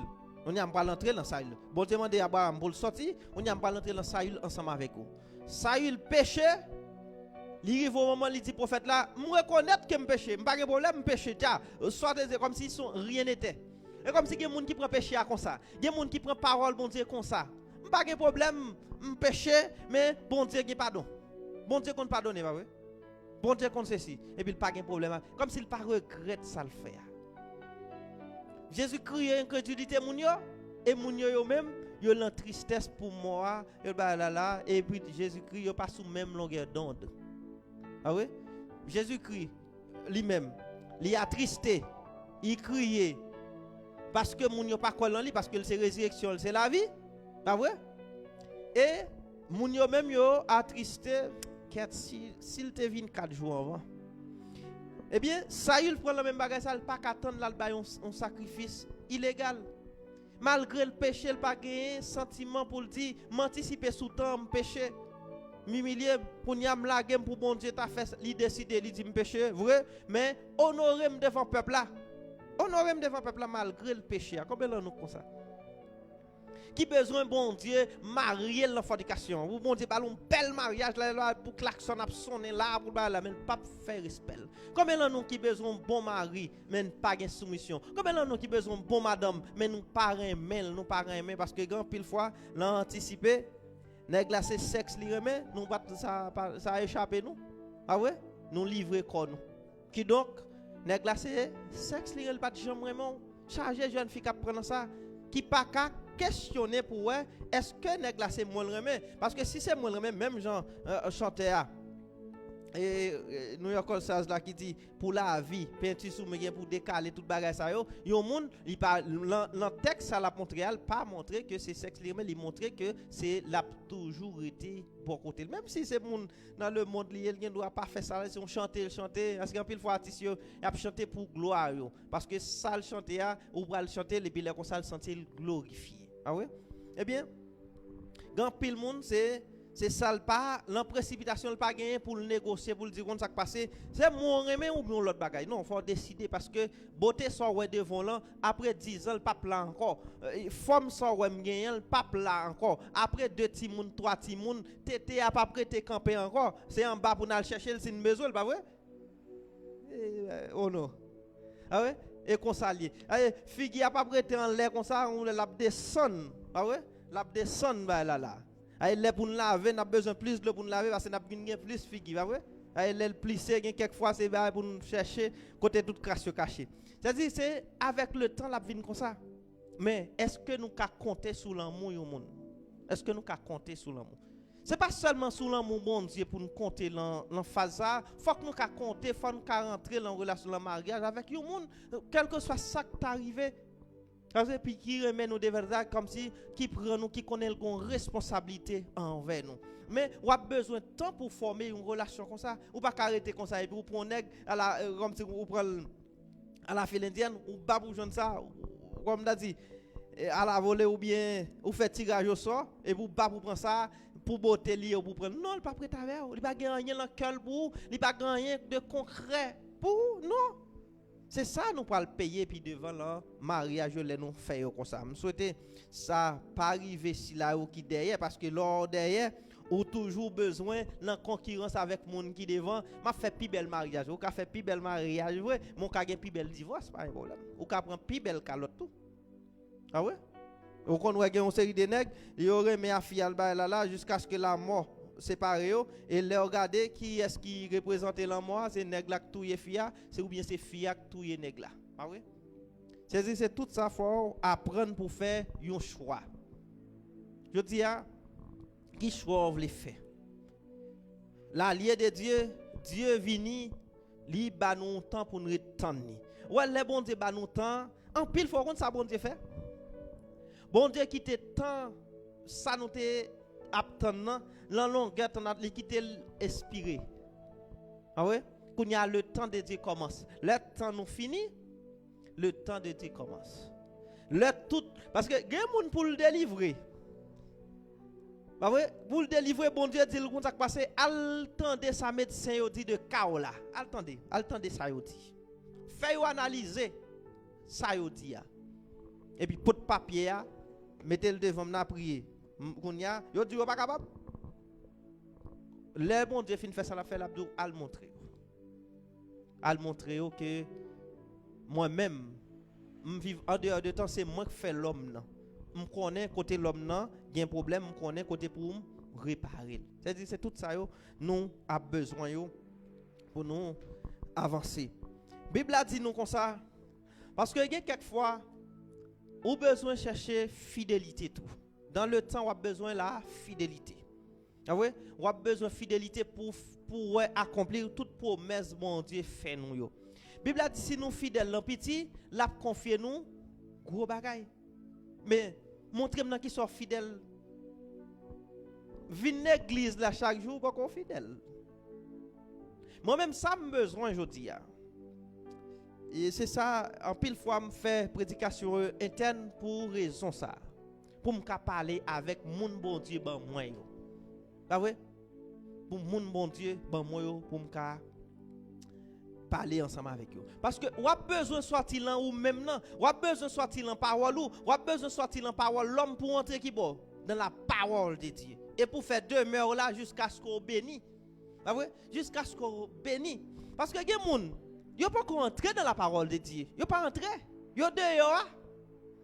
on y a pas l'entrer dans Saül. Bon Dieu demande Abraham pour le sortir, on y a pas l'entrer dans Saül ensemble avec vous. Saül péché. Il arrive au moment où il dit prophète là, je reconnais que je péché, je pas de problème, je péché. Soit comme si rien n'était. Et comme si il y a des gens qui prennent péché comme ça. Il y a des gens qui prennent parole bon Dieu comme ça. Pas de problème, je péché, mais bon Dieu qui pardon. Bon Dieu qu'on pardonne, pas vrai? Bon Dieu qu'on ceci. Et puis, pas de problème. Comme s'il pas regrette ça le faire. Jésus criait incrédulité moun yo, et moun yo même, yo l'en tristesse pour moi, et puis Jésus-Christ yo pas sous même longueur d'onde. Ah oui? Jésus-Christ lui-même, il a attristé, il criait parce que moun yo pas croire en lui, parce que c'est résurrection, c'est la vie. Pas vrai? Et moun yo même yo attristé s'il te vient 4 jours avant. Eh bien, ça il prend le même bagage, ça pas qu'attendre là un sacrifice illégal. Malgré le péché, il pas gagné sentiment pour le dire m'anticiper sous temps me péché. M'humilier pour n'y am la game pour bon Dieu t'a fait il décider il dit me péché, vrai, mais honorer me devant peuple là. Honorer me devant peuple là malgré le péché. Combien de nous comme ça? Qui besoin bon Dieu marier la fornication ou bon Dieu ballon bel mariage là pour klaxon a sonner là pour là mais pas faire respect. Combien de nous qui besoin bon mari mais pas gain soumission. Combien de nous qui besoin bon madame mais nous pas aimer parce que grand pile fois l'anticiper nèg là c'est sexe li remet nous pas ça a échappé nous. Ah ouais nous livrer corps nous. Qui donc nèg là c'est sexe li pas jamais vraiment charger jeune fille qui prendre ça qui pas questionner pour ouais est-ce que nèg là c'est moi le remet parce que si c'est moi le remet même Jean chanteur et New York All là qui dit pour la vie peinture sous mais pour décaler toute bagage ça yo monde il pas dans texte ça l'a montré pas montrer que c'est sexe mais il montrer que c'est l'a toujours été pour côté même si c'est monde dans le monde lié il doit pas faire ça c'est chanter parce qu'en pile fois artiste yo a chanter pour gloire parce que ça le chanter ou va le chanter et puis là comme ça le sentir glorifié. Ah oui? Eh bien, grand pile monde c'est ça pas l'en précipitation le pas gagner pour le négocier pour le dire ça passer c'est mon remet ou bien l'autre bagaille non faut décider parce que beauté sort ouais devant là après 10 ans le pape là encore forme sort ouais gagner le pape là encore après 2 petits moun 3 petits moun tété a pas prêté camper encore c'est en bas pour aller chercher c'est une maison pas vrai oh non ah ouais et qu'on s'allie figue a pas prêté en l'air comme ça on l'a descendre ah ouais l'a descendre là les pour nous laver, n'a besoin plus de pour nous laver parce que n'a besoin plus figue, va vrai? Les plisser quelquefois c'est pour nous chercher côté toute crasse cachée. C'est-à-dire c'est avec le temps la vie comme ça. Mais est-ce que nous ca compter sur l'amour au monde? Est-ce que nous ca compter sur l'amour? C'est pas seulement sur l'amour bon Dieu pour nous compter l'en phase ça, faut que nous ca compter, faut nous ca rentrer en relation dans mariage avec le monde, quel que soit ça qui t'arrive. Et puis qui remet nous des verdades comme si qui prend nous qui connaît une responsabilité envers nous. Mais on a besoin de temps pour former une relation comme ça. Ou pas arrêter comme ça et puis vous prenez à la comme si vous prenez à la file indienne ou pas pour joindre ça comme on dit à la volée ou bien ou fait tirage au sort et vous pas pour prendre ça pour botter li ou pour prendre non, il pas prêt avec, il pas gagner dans cœur pour, il pas gagner de concret pour non. C'est ça nous pas le payer puis devant le mariage les nous faire comme ça. Je souhaite ça pas arriver si là ou qui derrière parce que là derrière ou toujours besoin de concurrence avec monde qui devant m'a fait plus bel mariage ou qu'a fait plus bel mariage ouais mon qu'a gain plus bel divorce pas un problème ou qu'a prend plus bel calotte tout. Ah ouais? Ou qu'on voit une série de nègres, il aurait mis à fial là jusqu'à ce que la mort séparé et les regarder qui est-ce qui représente la mort c'est nèg là qui touye fia c'est ou bien c'est fia qui touye nèg là pas vrai c'est tout ça faut apprendre pour faire un choix je dis qui choix vous voulez faire l'allié de Dieu vini li ba nous temps pour nous attendre ouais les bon Dieu ba nous temps en pile faut qu'on ça bon Dieu fait bon Dieu qui te temps ça nous te attendant la longueur ton a quitté expiré. Ah ouais? Quand il y a le temps de Dieu commence. Le temps nous finit, le temps de Dieu commence. Le tout parce que il y a des gens pour le délivrer. Bah ouais, pour le délivrer bon Dieu dit le comme ça passer attendez ça médecin yo dit de chaos là. Attendez ça yo dit. Fais analyser ça yo dit. Et puis pour papier mettez le devant m'na prier. Kounya, yo dit yo pas capable. Le bon Dieu fin fait ça la fait l'abdou al montrer que moi-même me vivre en dehors de temps c'est moi qui fais l'homme là. me connais côté l'homme nan, il y a un problème, me connais côté pour réparer. C'est-à-dire c'est tout ça yo, nous a besoin yo pour nous avancer. Bible a dit nous comme ça parce que il y a quelquefois ou besoin chercher fidélité tout. Dans le temps, on a besoin de la fidélité. Ah ouais? On a besoin de fidélité pour accomplir toute promesse mon Dieu fait nous yo. Bible a dit si nous fidèles dans petit, l'a confier nous gros bagaille. Mais montrez-moi qui sont fidèles. Vin l'église là chaque jour pas qu'on fidèle. Moi-même ça me besoin aujourd'hui. Et c'est ça, en pile fois, me fait prédication interne pour raison ça. Pour me parler avec mon bon Dieu, ben moi. Pas vrai? Pour mon bon Dieu, ben moi, pour me parler ensemble avec eux. Parce que on a besoin de sortir là ou même non. On a besoin de sortir dans parole ou on a besoin de sortir dans parole l'homme pour entrer qui bon dans la parole de Dieu. Et pour faire demeure là jusqu'à ce qu'on bénisse. Pas vrai? Jusqu'à ce qu'on bénisse. Parce que il y a des gens yo pas entrer dans la parole de Dieu. Yo pas entrer. Yo dehors.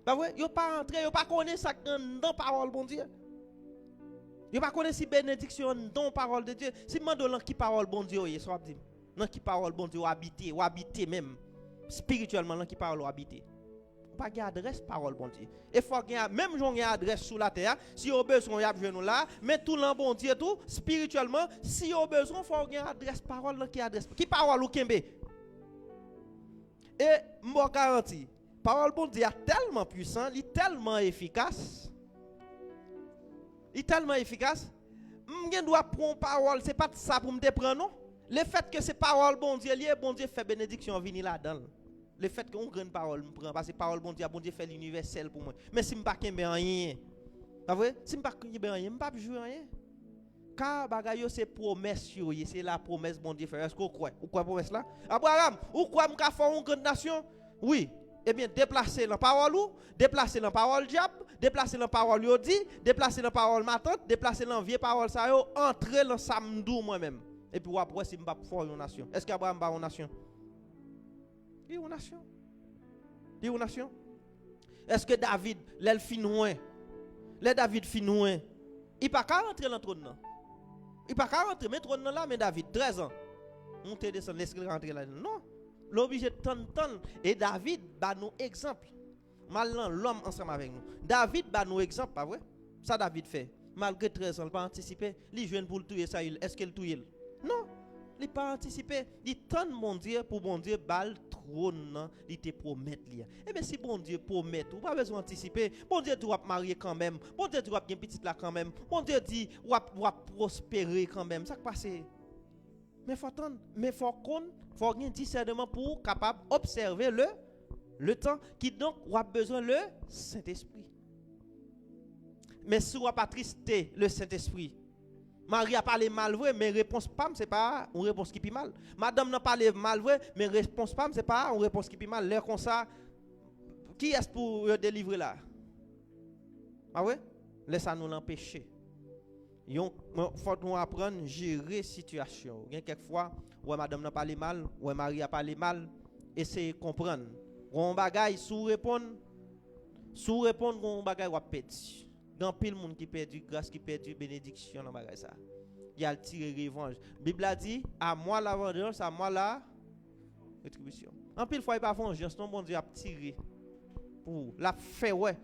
Pas vrai? Yo pas entrer, yo pas connaître ça dans parole bon Dieu. Yo pas connaître si bénédiction dans parole de Dieu. Si mandon qui parole bon Dieu, y soit dit. Dans qui parole bon Dieu ou habiter même spirituellement dans qui parole ou habiter. Pas gain adresse parole bon Dieu. Et faut gain même j'on gain adresse sur la terre, si au besoin y a besoin là, mais tout l'en bon Dieu tout spirituellement, si au besoin faut gain adresse parole qui adresse. Qui parole ou kembe. Et moi garantis, parole bon Dieu est tellement puissant, il est tellement efficace. Il est tellement efficace. Je dois prendre parole, c'est pas ça pour me prendre non. Le fait que c'est parole bon Dieu lié, bon Dieu fait bénédiction venir là-dedans. Le fait qu'on grande parole me prend parce que parole bon Dieu fait l'universel pour moi. Mais si me pas kembe rien. Pas vrai? Si me pas kembe rien, me pas jouer rien. Car bagaille c'est promesse yo, c'est la promesse bon Dieu fait. Est-ce qu'on croit? Ou quoi promesse là? Abraham, ou quoi m'ka faire une grande nation? Oui. Eh bien déplacer la parole ou, déplacer la parole diable, déplacer la parole yodi, déplacer la parole ma tante, déplacer la vieille parole ça yo, entrer dans samdou moi-même. Et puis après si m'pa faire une nation. Est-ce qu'Abraham ba une nation? Il est une nation. Il est une nation. Est-ce que David, l'el finouin, le David finouin, il pas qu'à rentrer dans le trône? Il pas qu'à rentrer, mais trône là, mais David, 13 ans. Monter, descendre, laisse-le rentrer là. Non. L'obligé de tant. Et David, bah nous exemple. Malin, l'homme ensemble avec nous. David, bah nous exemple, pas vrai? Ça, David fait. Malgré 13 ans, il pas anticipé. Il jeune pour le tuer, ça, est-ce qu'il tuer? Non. Il pas anticipé. Il tente mon Dieu pour bon Dieu bal trône, il te promet li. Et bien si bon Dieu promet, ou pas besoin d'anticiper. Bon Dieu doit marier quand même. Bon Dieu doit bien petite là quand même. Bon Dieu dit ou prospérer quand même. Ça passe. Mais faut attendre, mais faut un discernement pour capable observer le temps qui donc a besoin le Saint-Esprit. Mais si on pas tristé le Saint-Esprit, Marie a parlé mal vrai, mais réponse pas, c'est pas une réponse qui pi mal. Madame n'a parlé mal vrai, mais réponse pas, c'est pas une réponse qui pi mal. L'air comme ça, qui est-ce pour délivrer là? Ah ouais? Laisse nous l'empêcher. Il faut nous apprendre à gérer la situation. Il y a quelquefois, ouais, madame n'a parlé mal, ouais, Marie a parlé mal, essayez de comprendre. On bagaille sous répondre, on bagaille ou péti. Dans pile monde qui perdu grâce, qui perdu bénédiction dans bagage ça. Il y a le tiré revanche. Bible a dit à moi la vengeance, à moi la rétribution. En pile fois il pas vengeance, non bon Dieu a tiré pour la fait ouais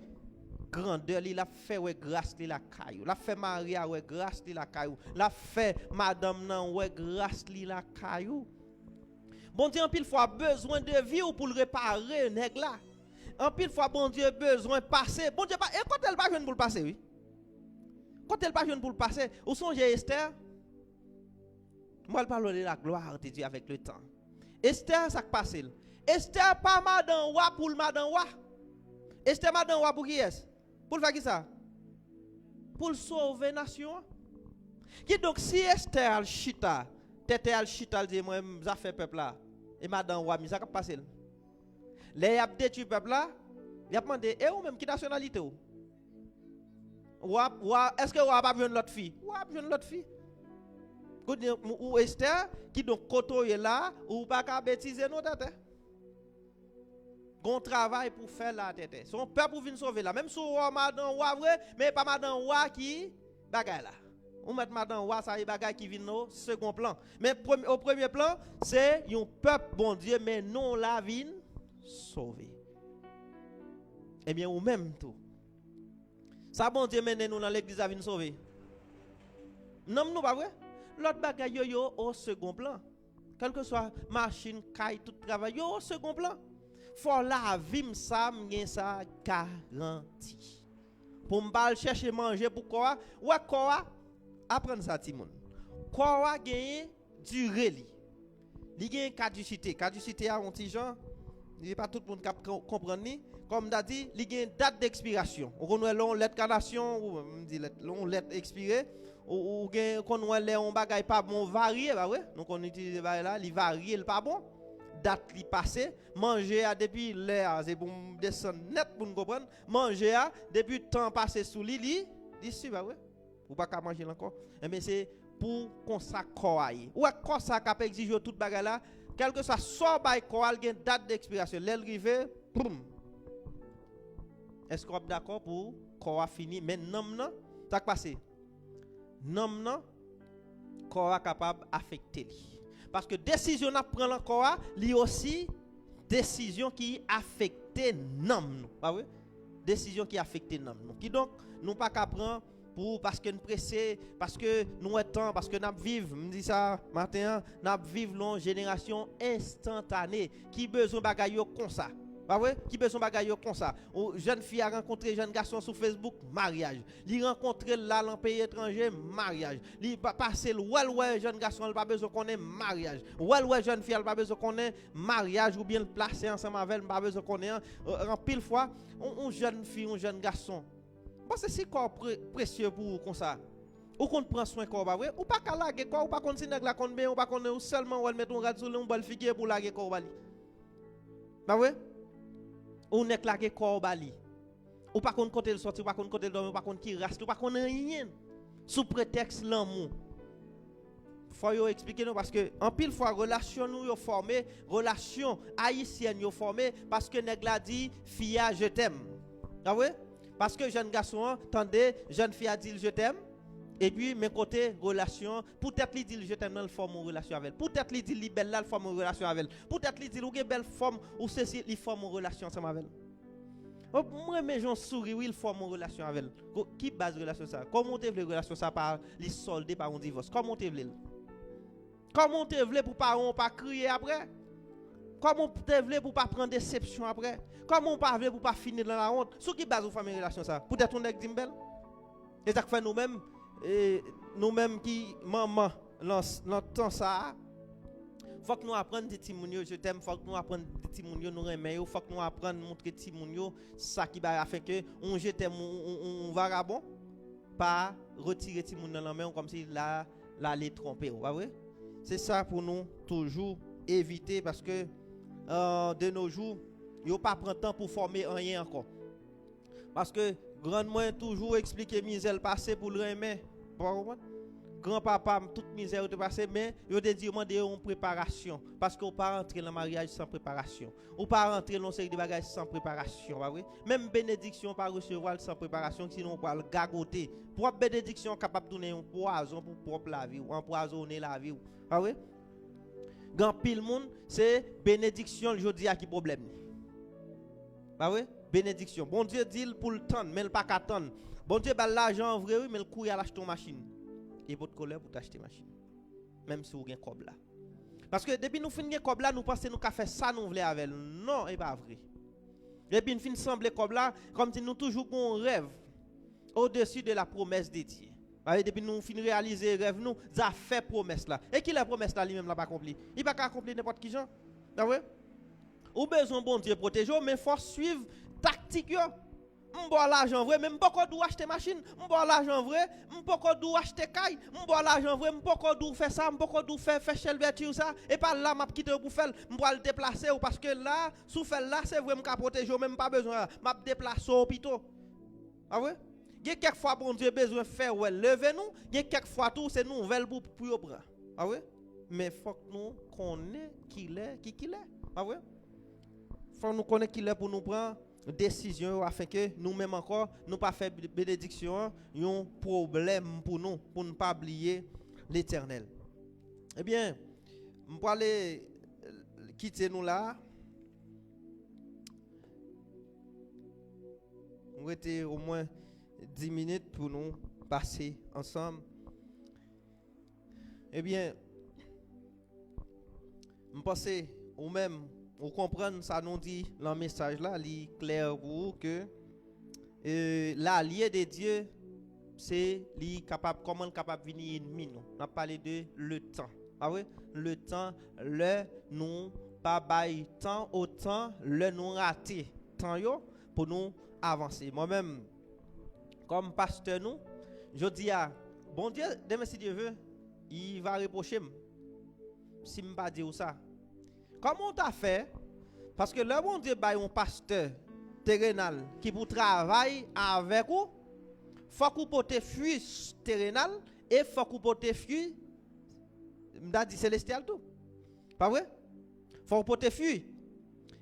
grandeur, il a fait ouais grâce li la caillou. La fait Maria ouais grâce li la caillou. La fait madame nan ouais grâce li la caillou. Bon Dieu en pile fois besoin de vie pour le réparer nèg là. En pile fois, bon Dieu besoin de passer. Bon Dieu, et quand elle pas jeune pour le passer, oui. Quand elle pas jeune pour le passer, où sont Esther? Moi, je parle de la gloire de Dieu avec le temps. Esther, ça qui passe. Esther, pas madame roi pour le madame roi. Esther, madame roi pour qui est-ce? Pour le faire qui ça? Pour le sauver la nation. Qui donc, si Esther al chita, tete al chita, elle dit, moi, ça fait peuple là. Et madame roi, ça qui passe. Les a détruit peuple là, il a demandé et ou même qui nationalité ou? Est-ce que ou a pas besoin de l'autre fille? Ou a besoin de l'autre fille? Ou Esther qui donc côtoyer là ou pas qu'à bêtiser nos tête. gon travail pour faire la tête. Son peuple vient sauver là. Même si on madame roi vrai, mais pas madame roi qui bagay là. On met madame roi ça y bagay qui vient au second plan. Mais au premier plan, c'est un peuple bon Dieu mais non la vient sauver. Eh bien ou même tout. Ça bon Dieu mène nous dans l'église à venir sauver. Non nous pas vrai? L'autre bagay yo au second plan. Quel que soit machine, caille, tout travail yo au second plan. Faut la vie ça m'gen ça garanti. Pour m'bal chercher manger pourquoi? Ouais quoi? Apprendre ça Timon. Quoi gagner durée li. Li gagne caducité. Caducité a un petit gens, il pas tout le monde qui comprendre ni. Comme d'a dit, li gagne date d'expiration. On connaît long lettre canation ou me dit long lettre expirée ou gagne connaît on bagay pas bon varié bah ouais. Donc on utilise là, li varié le pas bon. Date li passé, manger a depuis l'air c'est pour descendre net pour nous comprendre. Manger a depuis temps passé sous li d'ici bah ouais. Ou pas qu'à manger encore. Mais c'est pour consacrer. Ou quoi ça cap exiger toute bagarre là, quel que soit soit bail quoi, il y a une date d'expiration. L'arrivée, boum. Est-ce qu'on est d'accord pour quoi fini mais non ça passé. Non quoi capable affecter lui. Parce que décision n'a prendre encore, li aussi décision qui affecte nous. Pas vrai? Décision qui affecte nous. Qui donc nous pas qu'à prendre pour parce que nous pressé, parce que nous est temps, parce que nous vivons, me dit ça matin, nous vivons une génération instantanée qui besoin bagaille comme ça. Pas vrai? Qui besoin bagaille comme ça. Jeune fille a rencontré jeune garçon sur Facebook, mariage. Li rencontré là dans pays étranger, mariage. Li passer ouais jeune garçon, il pas besoin connaît mariage. Ouais jeune fille, il pas besoin connaît mariage ou bien le placer ensemble avec, il pas besoin connaît en pile fois on jeune fille, un jeune garçon. Bon c'est si corps précieux pour comme ça. Ou qu'on prend soin corps pas vrai? Ou pas qu'à laguer corps, ou pas qu'on nèg la konn bien, ou pas qu'on seulement ou mettre un rad sur un bal figuier pour laguer corps bali. Pas vrai? Ou n'est claqué corps bali. Ou pas qu'on côté le sorti, ou pas qu'on côté le dormir, ou pas qu'on qui reste, ou pas qu'on rien. Sous prétexte l'amour. Faut yo expliquer nous parce que en pile fois relation nous yo formé, relation haïtienne yo formé parce que nèg la dit fia je t'aime. Ah ouais? Parce que jeune garçon attendez, jeune fille a dit je t'aime. Et puis mes côtés relation, peut-être lui dit je t'aime dans le forme une relation avec elle. Peut-être lui dit li belle là, forme une relation avec elle. Peut-être lui dit ou une belle forme ou ceci il forme une relation ensemble avec elle. Moi mes gens sourire, il forme une relation avec elle. Qui base relation ça? Comment tu veux relation ça par les solder par un divorce? Comment tu veux? Comment tu veux pour pas crier après? Comment tu veux pour pas prendre déception après? Comment tu veux pour pas finir dans la honte? Sur qui base vous famille relation ça? Peut-être on est dimbel. Et ça fait nous-mêmes qui maman dans temps ça faut que nous apprendre des timounio je t'aime, faut que nous apprendre des timounio nous aimer, faut que nous apprendre montrer timounio ça qui va faire que on je t'aime on vagabond pas retirer timoun dans la main comme si là les tromper, pas vrai? C'est ça pour nous toujours éviter parce que de nos jours, yo pas prend temps pour former rien encore. Parce que grand moi toujours expliquer misère passé pour le remettre. Grand-papa toute misère de passé mais yo te dit demander une préparation parce qu'on pas rentrer dans le mariage sans préparation. Ou pas rentrer dans série de bagages sans préparation, pas vrai? Même bénédiction pas recevoir sans préparation sinon on va le gagoter. Pour bénédiction capable donner un poison pour propre la vie ou empoisonner la vie, pas vrai? Grand pile monde c'est bénédiction jodi a qui problème. Pas vrai? Bénédiction. Bon Dieu dit pour le temps mais il pas qu'attendre. Bon Dieu ba l'argent vrai oui mais le couille à l'acheter une machine. Et votre colère pour t'acheter machine. Même si vous avez un cob là. Parce que depuis nous finissons cob là, nous pensons nous faire ça nous voulons avec. Non, c'est pas vrai. Depuis nous finissons sembler cob là, comme si nous toujours un rêve au-dessus de la promesse de Dieu. Depuis nous finissons réaliser rêve nous, ça fait promesse là. Et qui la promesse là lui-même l'a pas accompli. Il pas accomplir n'importe qui gens. Vous voyez? Ou besoin bon Dieu protéger mais faut suivre tactique yo. M'boire l'argent vrai, même beaucoup d'où acheter machine, m'boire l'argent vrai, m'boko d'où acheter caille, m'boire l'argent vrai, m'boko d'où faire ça, m'boko d'où faire chelverture ça et pas là m'a quitter pour faire, m'boire le déplacer ou parce que là, sous faire là c'est vrai m'ka protéger même pas besoin, m'a déplacer au hôpital. Ah ouais? Il y a quelques fois bon Dieu besoin faire ouais, lever nous, il y a quelques fois tout c'est nouvelle pour prendre. Ah ouais? Mais faut que nous connaître qui est. Ah ouais? faut nous connaître qu'il est pour nous prendre décision afin que nous-mêmes encore nous pas faire bénédiction un problème pour nous pour ne pas oublier l'Éternel. Eh bien, on va aller quitter nous là. On était au moins 10 minutes pour nous passer ensemble. Eh bien, je pense ou même vous comprenez ça nous dit dans le message là, il est clair pour vous que l'allié de Dieu c'est capable comment capable venir ennemi nous. On a parlé de le temps. Ah oui, le temps le nous pas bail temps autant le nous rater temps yo pour nous avancer. Moi-même comme pasteur nous, je dis à bon Dieu, demain si Dieu veut, il va reprocher si me pas dire ça. Comment on t'a fait? Parce que le bon Dieu bail un pasteur terrenal qui pour travailler avec vous, faut que vous portez fruit terrenal et faut que vous portez fruit m'da dit célestial tout. Pas vrai? Faut que porter fruit.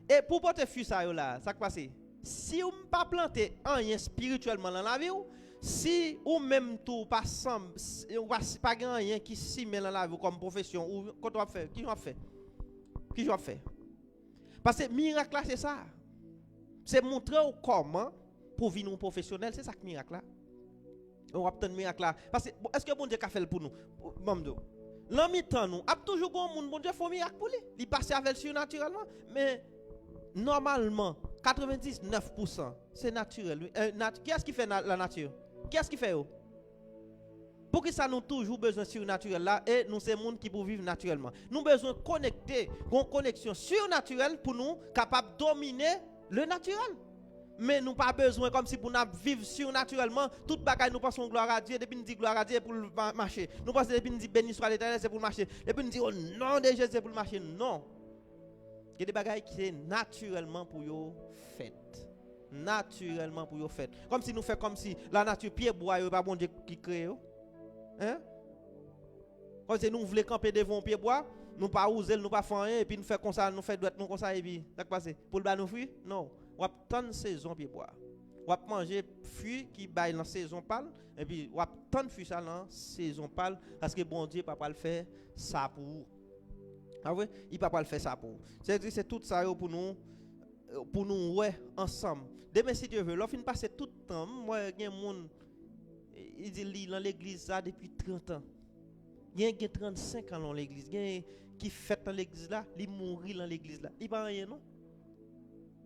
Et pour porter fruit ça yo là, ça qui passe. Si vous pas planter rien spirituellement dans la vie ou si ou même tout pas semble pas rien qui s'y met dans la vie comme profession ou quand on fait qui va faire parce que miracle là c'est ça, c'est montrer comment pour vivre un professionnel, c'est ça que miracle là on va obtenir miracle là parce que est-ce que bon Dieu a fait pour nous mamdo l'ami temps nous a toujours bon monde bon Dieu fait miracle pour lui il passe avec surnaturellement mais normalement 99% c'est naturel. Qui est-ce qui fait la nature? Qui est-ce qui fait? Pour que ça nous toujours besoin de surnaturel là et nous c'est monde qui pour vivre naturellement. Nous besoin connecter, une connexion surnaturelle pour nous capable dominer le naturel. Mais nous pas besoin comme si pour nous vivre surnaturellement, toute bagaille nous pensons gloire à Dieu, depuis nous dit gloire à Dieu pour marcher. Nous pensons depuis nous dit béni soit l'Éternel c'est pour marcher. Depuis nous dit au nom de Jésus c'est pour marcher. Non. Il y a des bagailles qui sont naturellement pour yo faites. Naturellement pour yo faites. Comme si nous fait comme si la nature pied bois yo pas bon Dieu qui crée yo. Hein? Comme si nous voulons camper devant pied bois, nous pas oser, nous pas faire rien et puis nous fait comme ça, nous fait droite nous comme ça et puis ça passe pour le ba nous fruits? Non. On va tant saison pied bois. On va manger fruits qui bail dans saison pâle et puis on va tant fruits ça dans saison pâle parce que bon Dieu pas le faire ça pour. Ah oui, il ne peut pas le faire ça pour. C'est tout ça pour nous ouais ensemble. Demain si Dieu veut, l'offre passe tout le temps. Moi il y a un monde il dit dans l'église ça depuis 30 ans. Il y a 35 ans dans l'église, il y a qui fait dans l'église là, il mourit dans l'église là. Il pas rien non.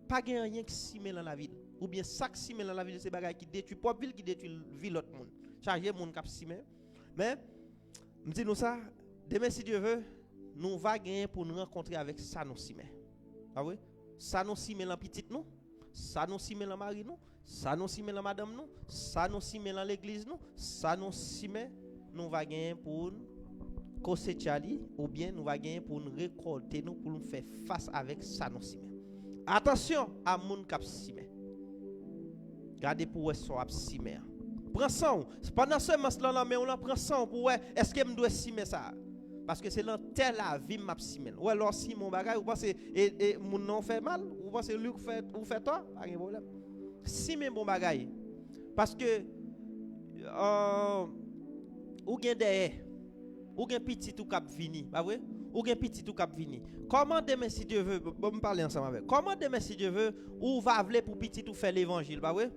Pas rien qui s'y met dans la ville ou bien ça qui s'y met dans la ville c'est bagaille qui détruit propre ville qui détruit ville l'autre monde. Charger monde qui s'y met. Mais me dit nous ça, demain si Dieu veut nous va gagner pour nous rencontrer avec ça nous si met. Ah oui? Ça nous si met dans petite nous, ça nous si met dans mari nous, ça nous si met dans madame nous, ça nous si met dans l'église nous, ça nous si met nous va gagner pour causer Charlie ou bien nous va gagner pour nous récolter nous pour nous faire face avec ça nous si met. Attention à moun k'ap si met. Gardez pour so ap si met. Prends ça. Pendant ce moment là mais on prend ça pour est-ce que me doit si met ça? Parce que c'est dans telle la vie m'a simen. Ou alors si mon bagage, vous pensez et mon nom fait mal, vous pensez lui vous fait toi, pas de problème. Si mes bon bagage. Parce que ou gen derrière, ou gen petit tout cap vini, pas vrai? Ou gen petit tout cap vini. Comment demain si Dieu veut, bon me parler ensemble avec. Comment demain si Dieu veut ou va vle pour petit tout faire l'évangile, pas vrai?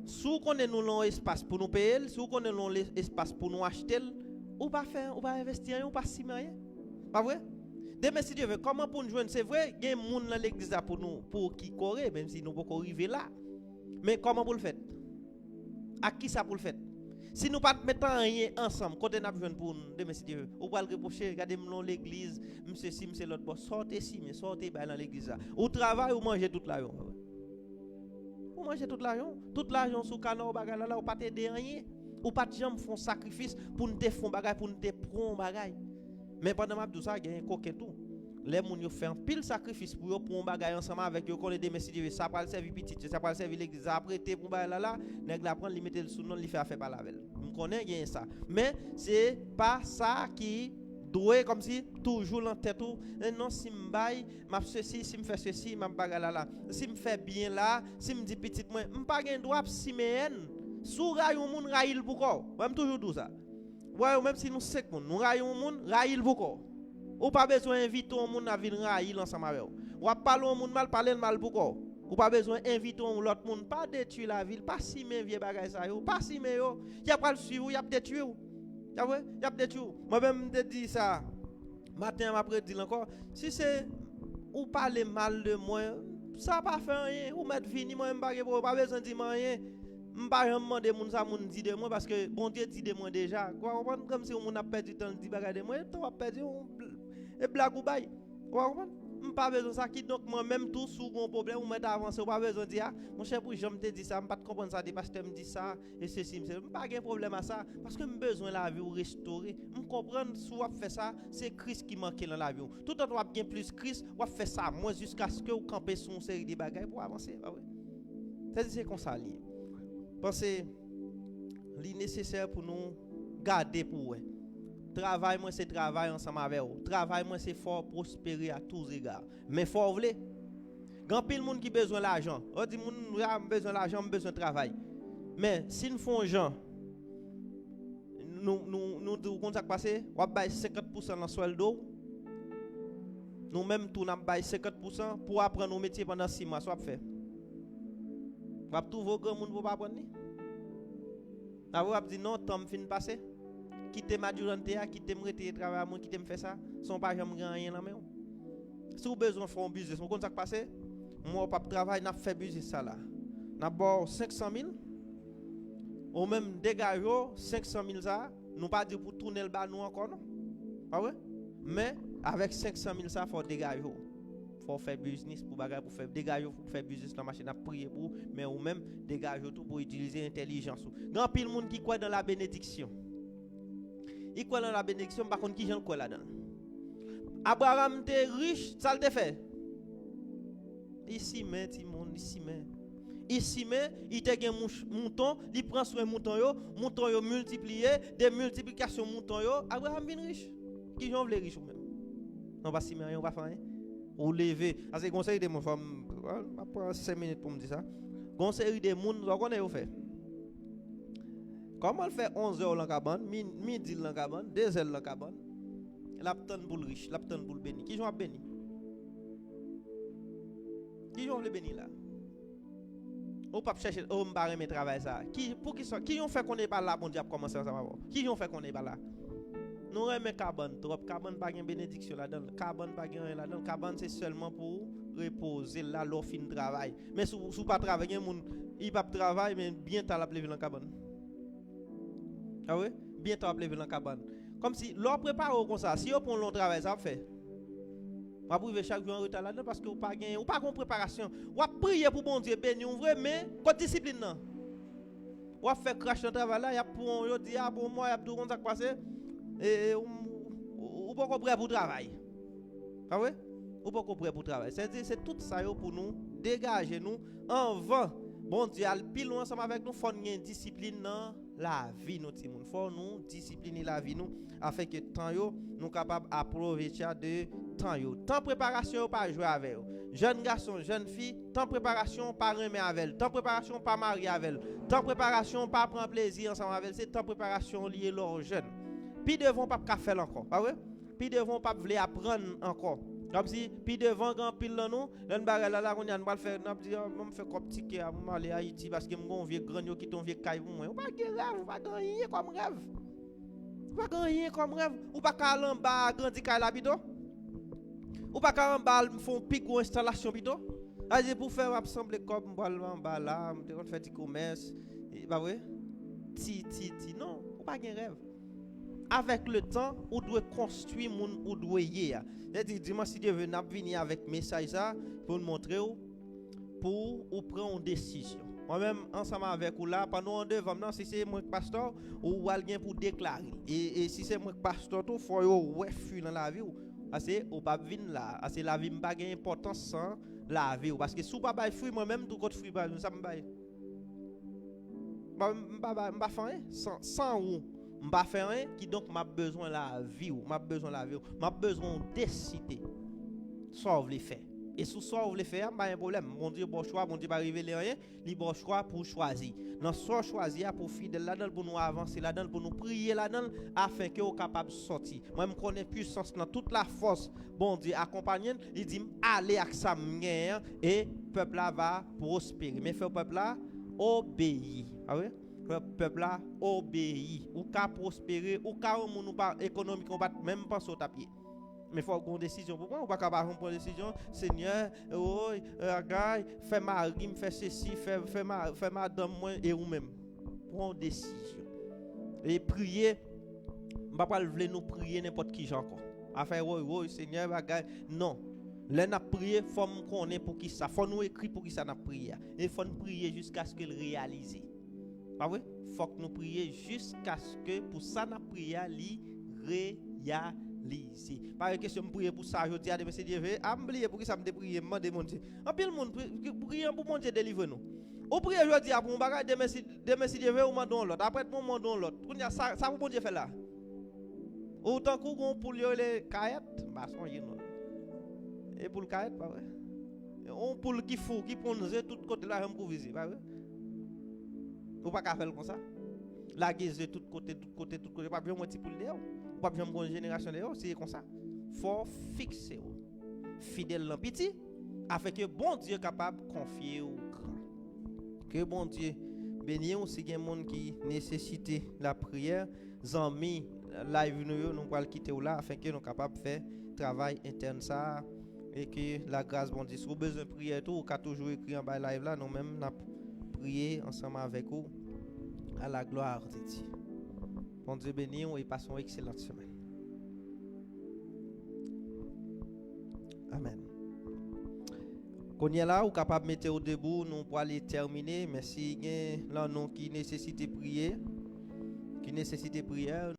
Sous qu'on est nous l'on espace pour nous payer, sous qu'on est nous espace pour nous acheter ou pas faire, ou pas investir, ou pas si rien. Pas vrai? Demain si Dieu veut, comment pour nous joindre? C'est vrai, il y a des gens dans l'église pour nous, pour qui correr, même si nous ne pouvons pas arriver là. Mais comment pour le faire? À qui ça pour le faire? Si nous ne mettons rien ensemble, quand on a besoin pour nous, demain si Dieu veut, ou pas le reprocher, regardez-moi dans l'église, monsieur si, monsieur l'autre, sortez si, mais sortez dans l'église là. Ou travail, ou mangez toute l'argent. Ou mangez toute l'argent sous le canard, là, ou pas t'aider rien. Ou pas de gens font sacrifice pour nous te font bagay pour nous te prendre bagay. Mais pendant m'a tout ça il y a un coquin tout. Les moun yo fait un pile sacrifice pour un bagay ensemble avec yo connaît des merci Dieu ça pas le servir petit ça pas le servir l'église après te pour bagay là nèg la prendre li mettre sous nom li fait affaire par la veille. On connaît il y a ça. Mais c'est pas ça qui doué comme si toujours en tête ou non si m'baille m'a ceci si me fait ceci m'a bagala là si me fait bien là si me dit petit moi m'pas gain droit si men sou ray un moun raïl pour quoi même toujours tout ça ouais même si nous 5 moun nous ray un moun raïl pour quoi ou pas besoin inviter un moun à venir raïl ensemble avec ou parler un moun mal parler mal pour quoi ou pas besoin inviter l'autre monde pas détruire la ville pas si men vieux bagay ça yo pas si men yo y a pas le suivre y a détruire y a détruire moi même te dit ça matin après dit encore si c'est ou parler mal de moi ça pas fait rien ou mettre fini moi pas besoin dire rien m'pas demander moun ça moun dit de moi parce que bon Dieu dit de moi déjà quoi comme si on a perdu temps dit bagay de moi on a perdu et blague ou bail quoi pas besoin ça qui donc moi même tout sous un problème ou mettre avancer pas besoin dire mon cher pour j'aime te dire ça pas comprendre ça des pasteur me dit ça et ceci pas de problème à ça parce que me besoin la vie ou restaurer me comprendre soit fait ça c'est Christ qui manque dans la vie tout en doit bien plus Christ ou fait ça moi jusqu'à ce que vous camper sur une série de bagages pour avancer c'est comme ça lié pensez li nécessaire pour nous garder pour travail moi c'est travail ensemble avec vous. Travail moi c'est fort prospérer à tous égards. Mais fort vle. Grand pile monde qui besoin l'argent. On dit moun a besoin l'argent, besoin travail. Mais si nous font gens nous comment ça passer, on bail 50% dans solde. Nous même tout n'a bail 50% pour apprendre nos métiers pendant 6 mois, soit fait. Va trouver grand monde pour pas apprendre ni. Ah vous dit non, temps fin passer. Quitter ma durante quitter me retirer travail moi quitter me faire ça son pas jamais rien dans main si vous besoin faire un business on comment ça passer moi pas travail n'a fait business ça là n'a bon 500 000 ou même dégage 500 000 ça nous pas dire pour tourner le bas nous encore non ah ouais mais avec 500 000 ça faut dégager faut faire business pour bagarre pour faire dégager pour faire business la machine à prier pour mais ou même dégager tout pour utiliser intelligence grand pile monde qui croit dans la bénédiction. Il croit dans la bénédiction, par contre, qui j'en croit là-dedans? Abraham était riche, ça le fait. Ici, mais, Timon, ici, mais, il te gagne mouton, il prend soin mouton yo multiplié, des multiplications mouton yo. Abraham vient riche. Qui j'en veut riche ou même? Non, pas si, mais on va faire rien. Ou lever. C'est un conseil de mon femme, on va prendre 5 minutes pour me dire ça. Conseil de moun, vous connaissez, vous fait. Comment elle fait 11 heures dans la cabane, midi dans la cabane, 2 heures dans la cabane, la petite boule riche, la petite boule bénie. Qui j'en béni? Qui j'en le béni là? Ou pas chercher, ou m'barrer mes travail ça. Qui j'en fait qu'on est pas là, bon Dieu, commencer ça va. Qui j'en fait qu'on est pas là? Nous remet cabane, trop cabane pas une bénédiction là-dedans, cabane pas rien là-dedans, cabane c'est seulement pour reposer là l'offre fin travail. Mais si pas travailler, il pas travail mais bien t'as la lever dans cabane. Ah oui, bientôt après dans la cabane. Comme si l'on prépare comme ça, si on prend long travail ça fait. On va priver chaque jour en retard là-dedans parce que ou pas gain, ou pas de préparation. On va prier pour bon Dieu bénir vrai mais côté discipline non. On va faire crash dans travail là, y a pour on dit ah pour moi y a tout comme ça passer et ou pas prêt pour travail. Ah oui? Ou pas prêt pour travail. C'est tout ça pour nous dégager nous en vent. Bon Dieu, al pile loin ensemble avec nous faut une discipline dans la vie nous ti moun. Faut nous discipliner la vie nous afin que temps yo nous capable approcher de temps yo. Temps préparation pas jouer avec eux. Jeune garçon, jeune fille, temps préparation pas remet avec elle. Temps préparation pas marier avec elle. Temps préparation pas prendre plaisir ensemble avec elle. C'est temps préparation lié leur jeune. Puis devant pas faire encore. Pas vrai? Puis devant pas vouloir apprendre encore. Comme si puis devant grand pile là nous l'on bagarre là on y a pas faire n'a dit on fait comme petit à aller à Haïti parce que mon vieux grand qui ton vieux caille pour moi on pas rêve pas gagner comme rêve pas gagner comme rêve ou pas ca en bas grandi caille là bito ou pas ca en bas font pic ou installation bito allez pour faire assembler comme en bas là on fait du commerce pas vrai ti non ou pas gagner rêve. Avec le temps, on doit construire mon ou doit y. C'est-à-dire dimanche si Dieu veut venir avec message ça pour nous montrer pour ou prendre une décision. Moi-même ensemble avec vous là pendant devant non si c'est moi pasteur ou alguien pour déclarer et si c'est moi pasteur tout faut ouais fuir dans la vie parce que ou pas venir là parce que la vie pas gain importance sans la vie parce que sous pas bail fruit moi-même tout côté fruit ça me bail pas faire sans ou M'pas faire rien qui donc m'a besoin la vie ou m'a besoin la vie, m'a besoin décider. Sauve les faits. Et sous ça, vous voulez faire, pas un problème. Mon Dieu, bon choix, mon Dieu, pas révéler rien. Libre choix pour choisir. Dans ce choisir pour fidèle là-dedans, pour nous avancer là-dedans, pour nous prier là-dedans, afin que vous capable de sortir. Moi, je connais puissance dans toute la force. Bon Dieu, accompagnant, il dit, allez avec ça, et le peuple là va prospérer. Mais fait le peuple là obéir. Ah oui? Le peuple là obéir. Ou qu'à prospérer, ou qu'à nous pas économique, on va même pas sauter à pied. Mais il faut prendre une décision. Pour moi, on ne peut pas prendre une décision. Seigneur, fais mari, fais ceci, fais madame, moi et vous-même. Prends une décision. Et prier, on ne va pas nous prier n'importe qui encore. À faire, Seigneur, non. Là, on a prié, il faut nous connaître pour qui ça. Il faut nous écrire pour qui ça n'a prié. Et il faut nous prier jusqu'à ce qu'il réalise. Pas vrai? Il faut que nous prions jusqu'à ce que pour ça n'a prié, il réalise. Par question, je prie pour ça, je dis à M. Dieu, je pour que ça me prie, je demande mon Dieu. En pile monde prie pour mon Dieu délivre nous. Au prier je dis pour un bagage de M. Dieu, on mandon l'autre. Après on mandon l'autre. Ça pour mon Dieu fait là. Autant qu'on pour les caillettes, bah son non. Et pour le caillette pas vrai. On pour qui fou qui prend tout côté là pour visiter, pas vrai. Ou pas qu'à faire comme ça. La guise de tout côté, pas bien moi petit pour le dehors. Pas besoin de une génération de c'est comme ça. Faut fixer fidèle dans petit afin que bon Dieu capable de confier au grand. Que bon Dieu bénisse aussi les gens qui nécessitent la prière, amis live nous pas quitter là afin que nous capable de faire travail interne ça et que la grâce bon Dieu si vous besoin de prière tout ou qu'a toujours écrit en bas live là nous même n'a prier ensemble avec vous à la gloire de Dieu. Bon Dieu béni et passons une excellente semaine. Amen. Quand y est là, ou capable de mettre au debout, nous pour aller terminer. Merci, là, nous qui nécessite prier, qui nécessite prière.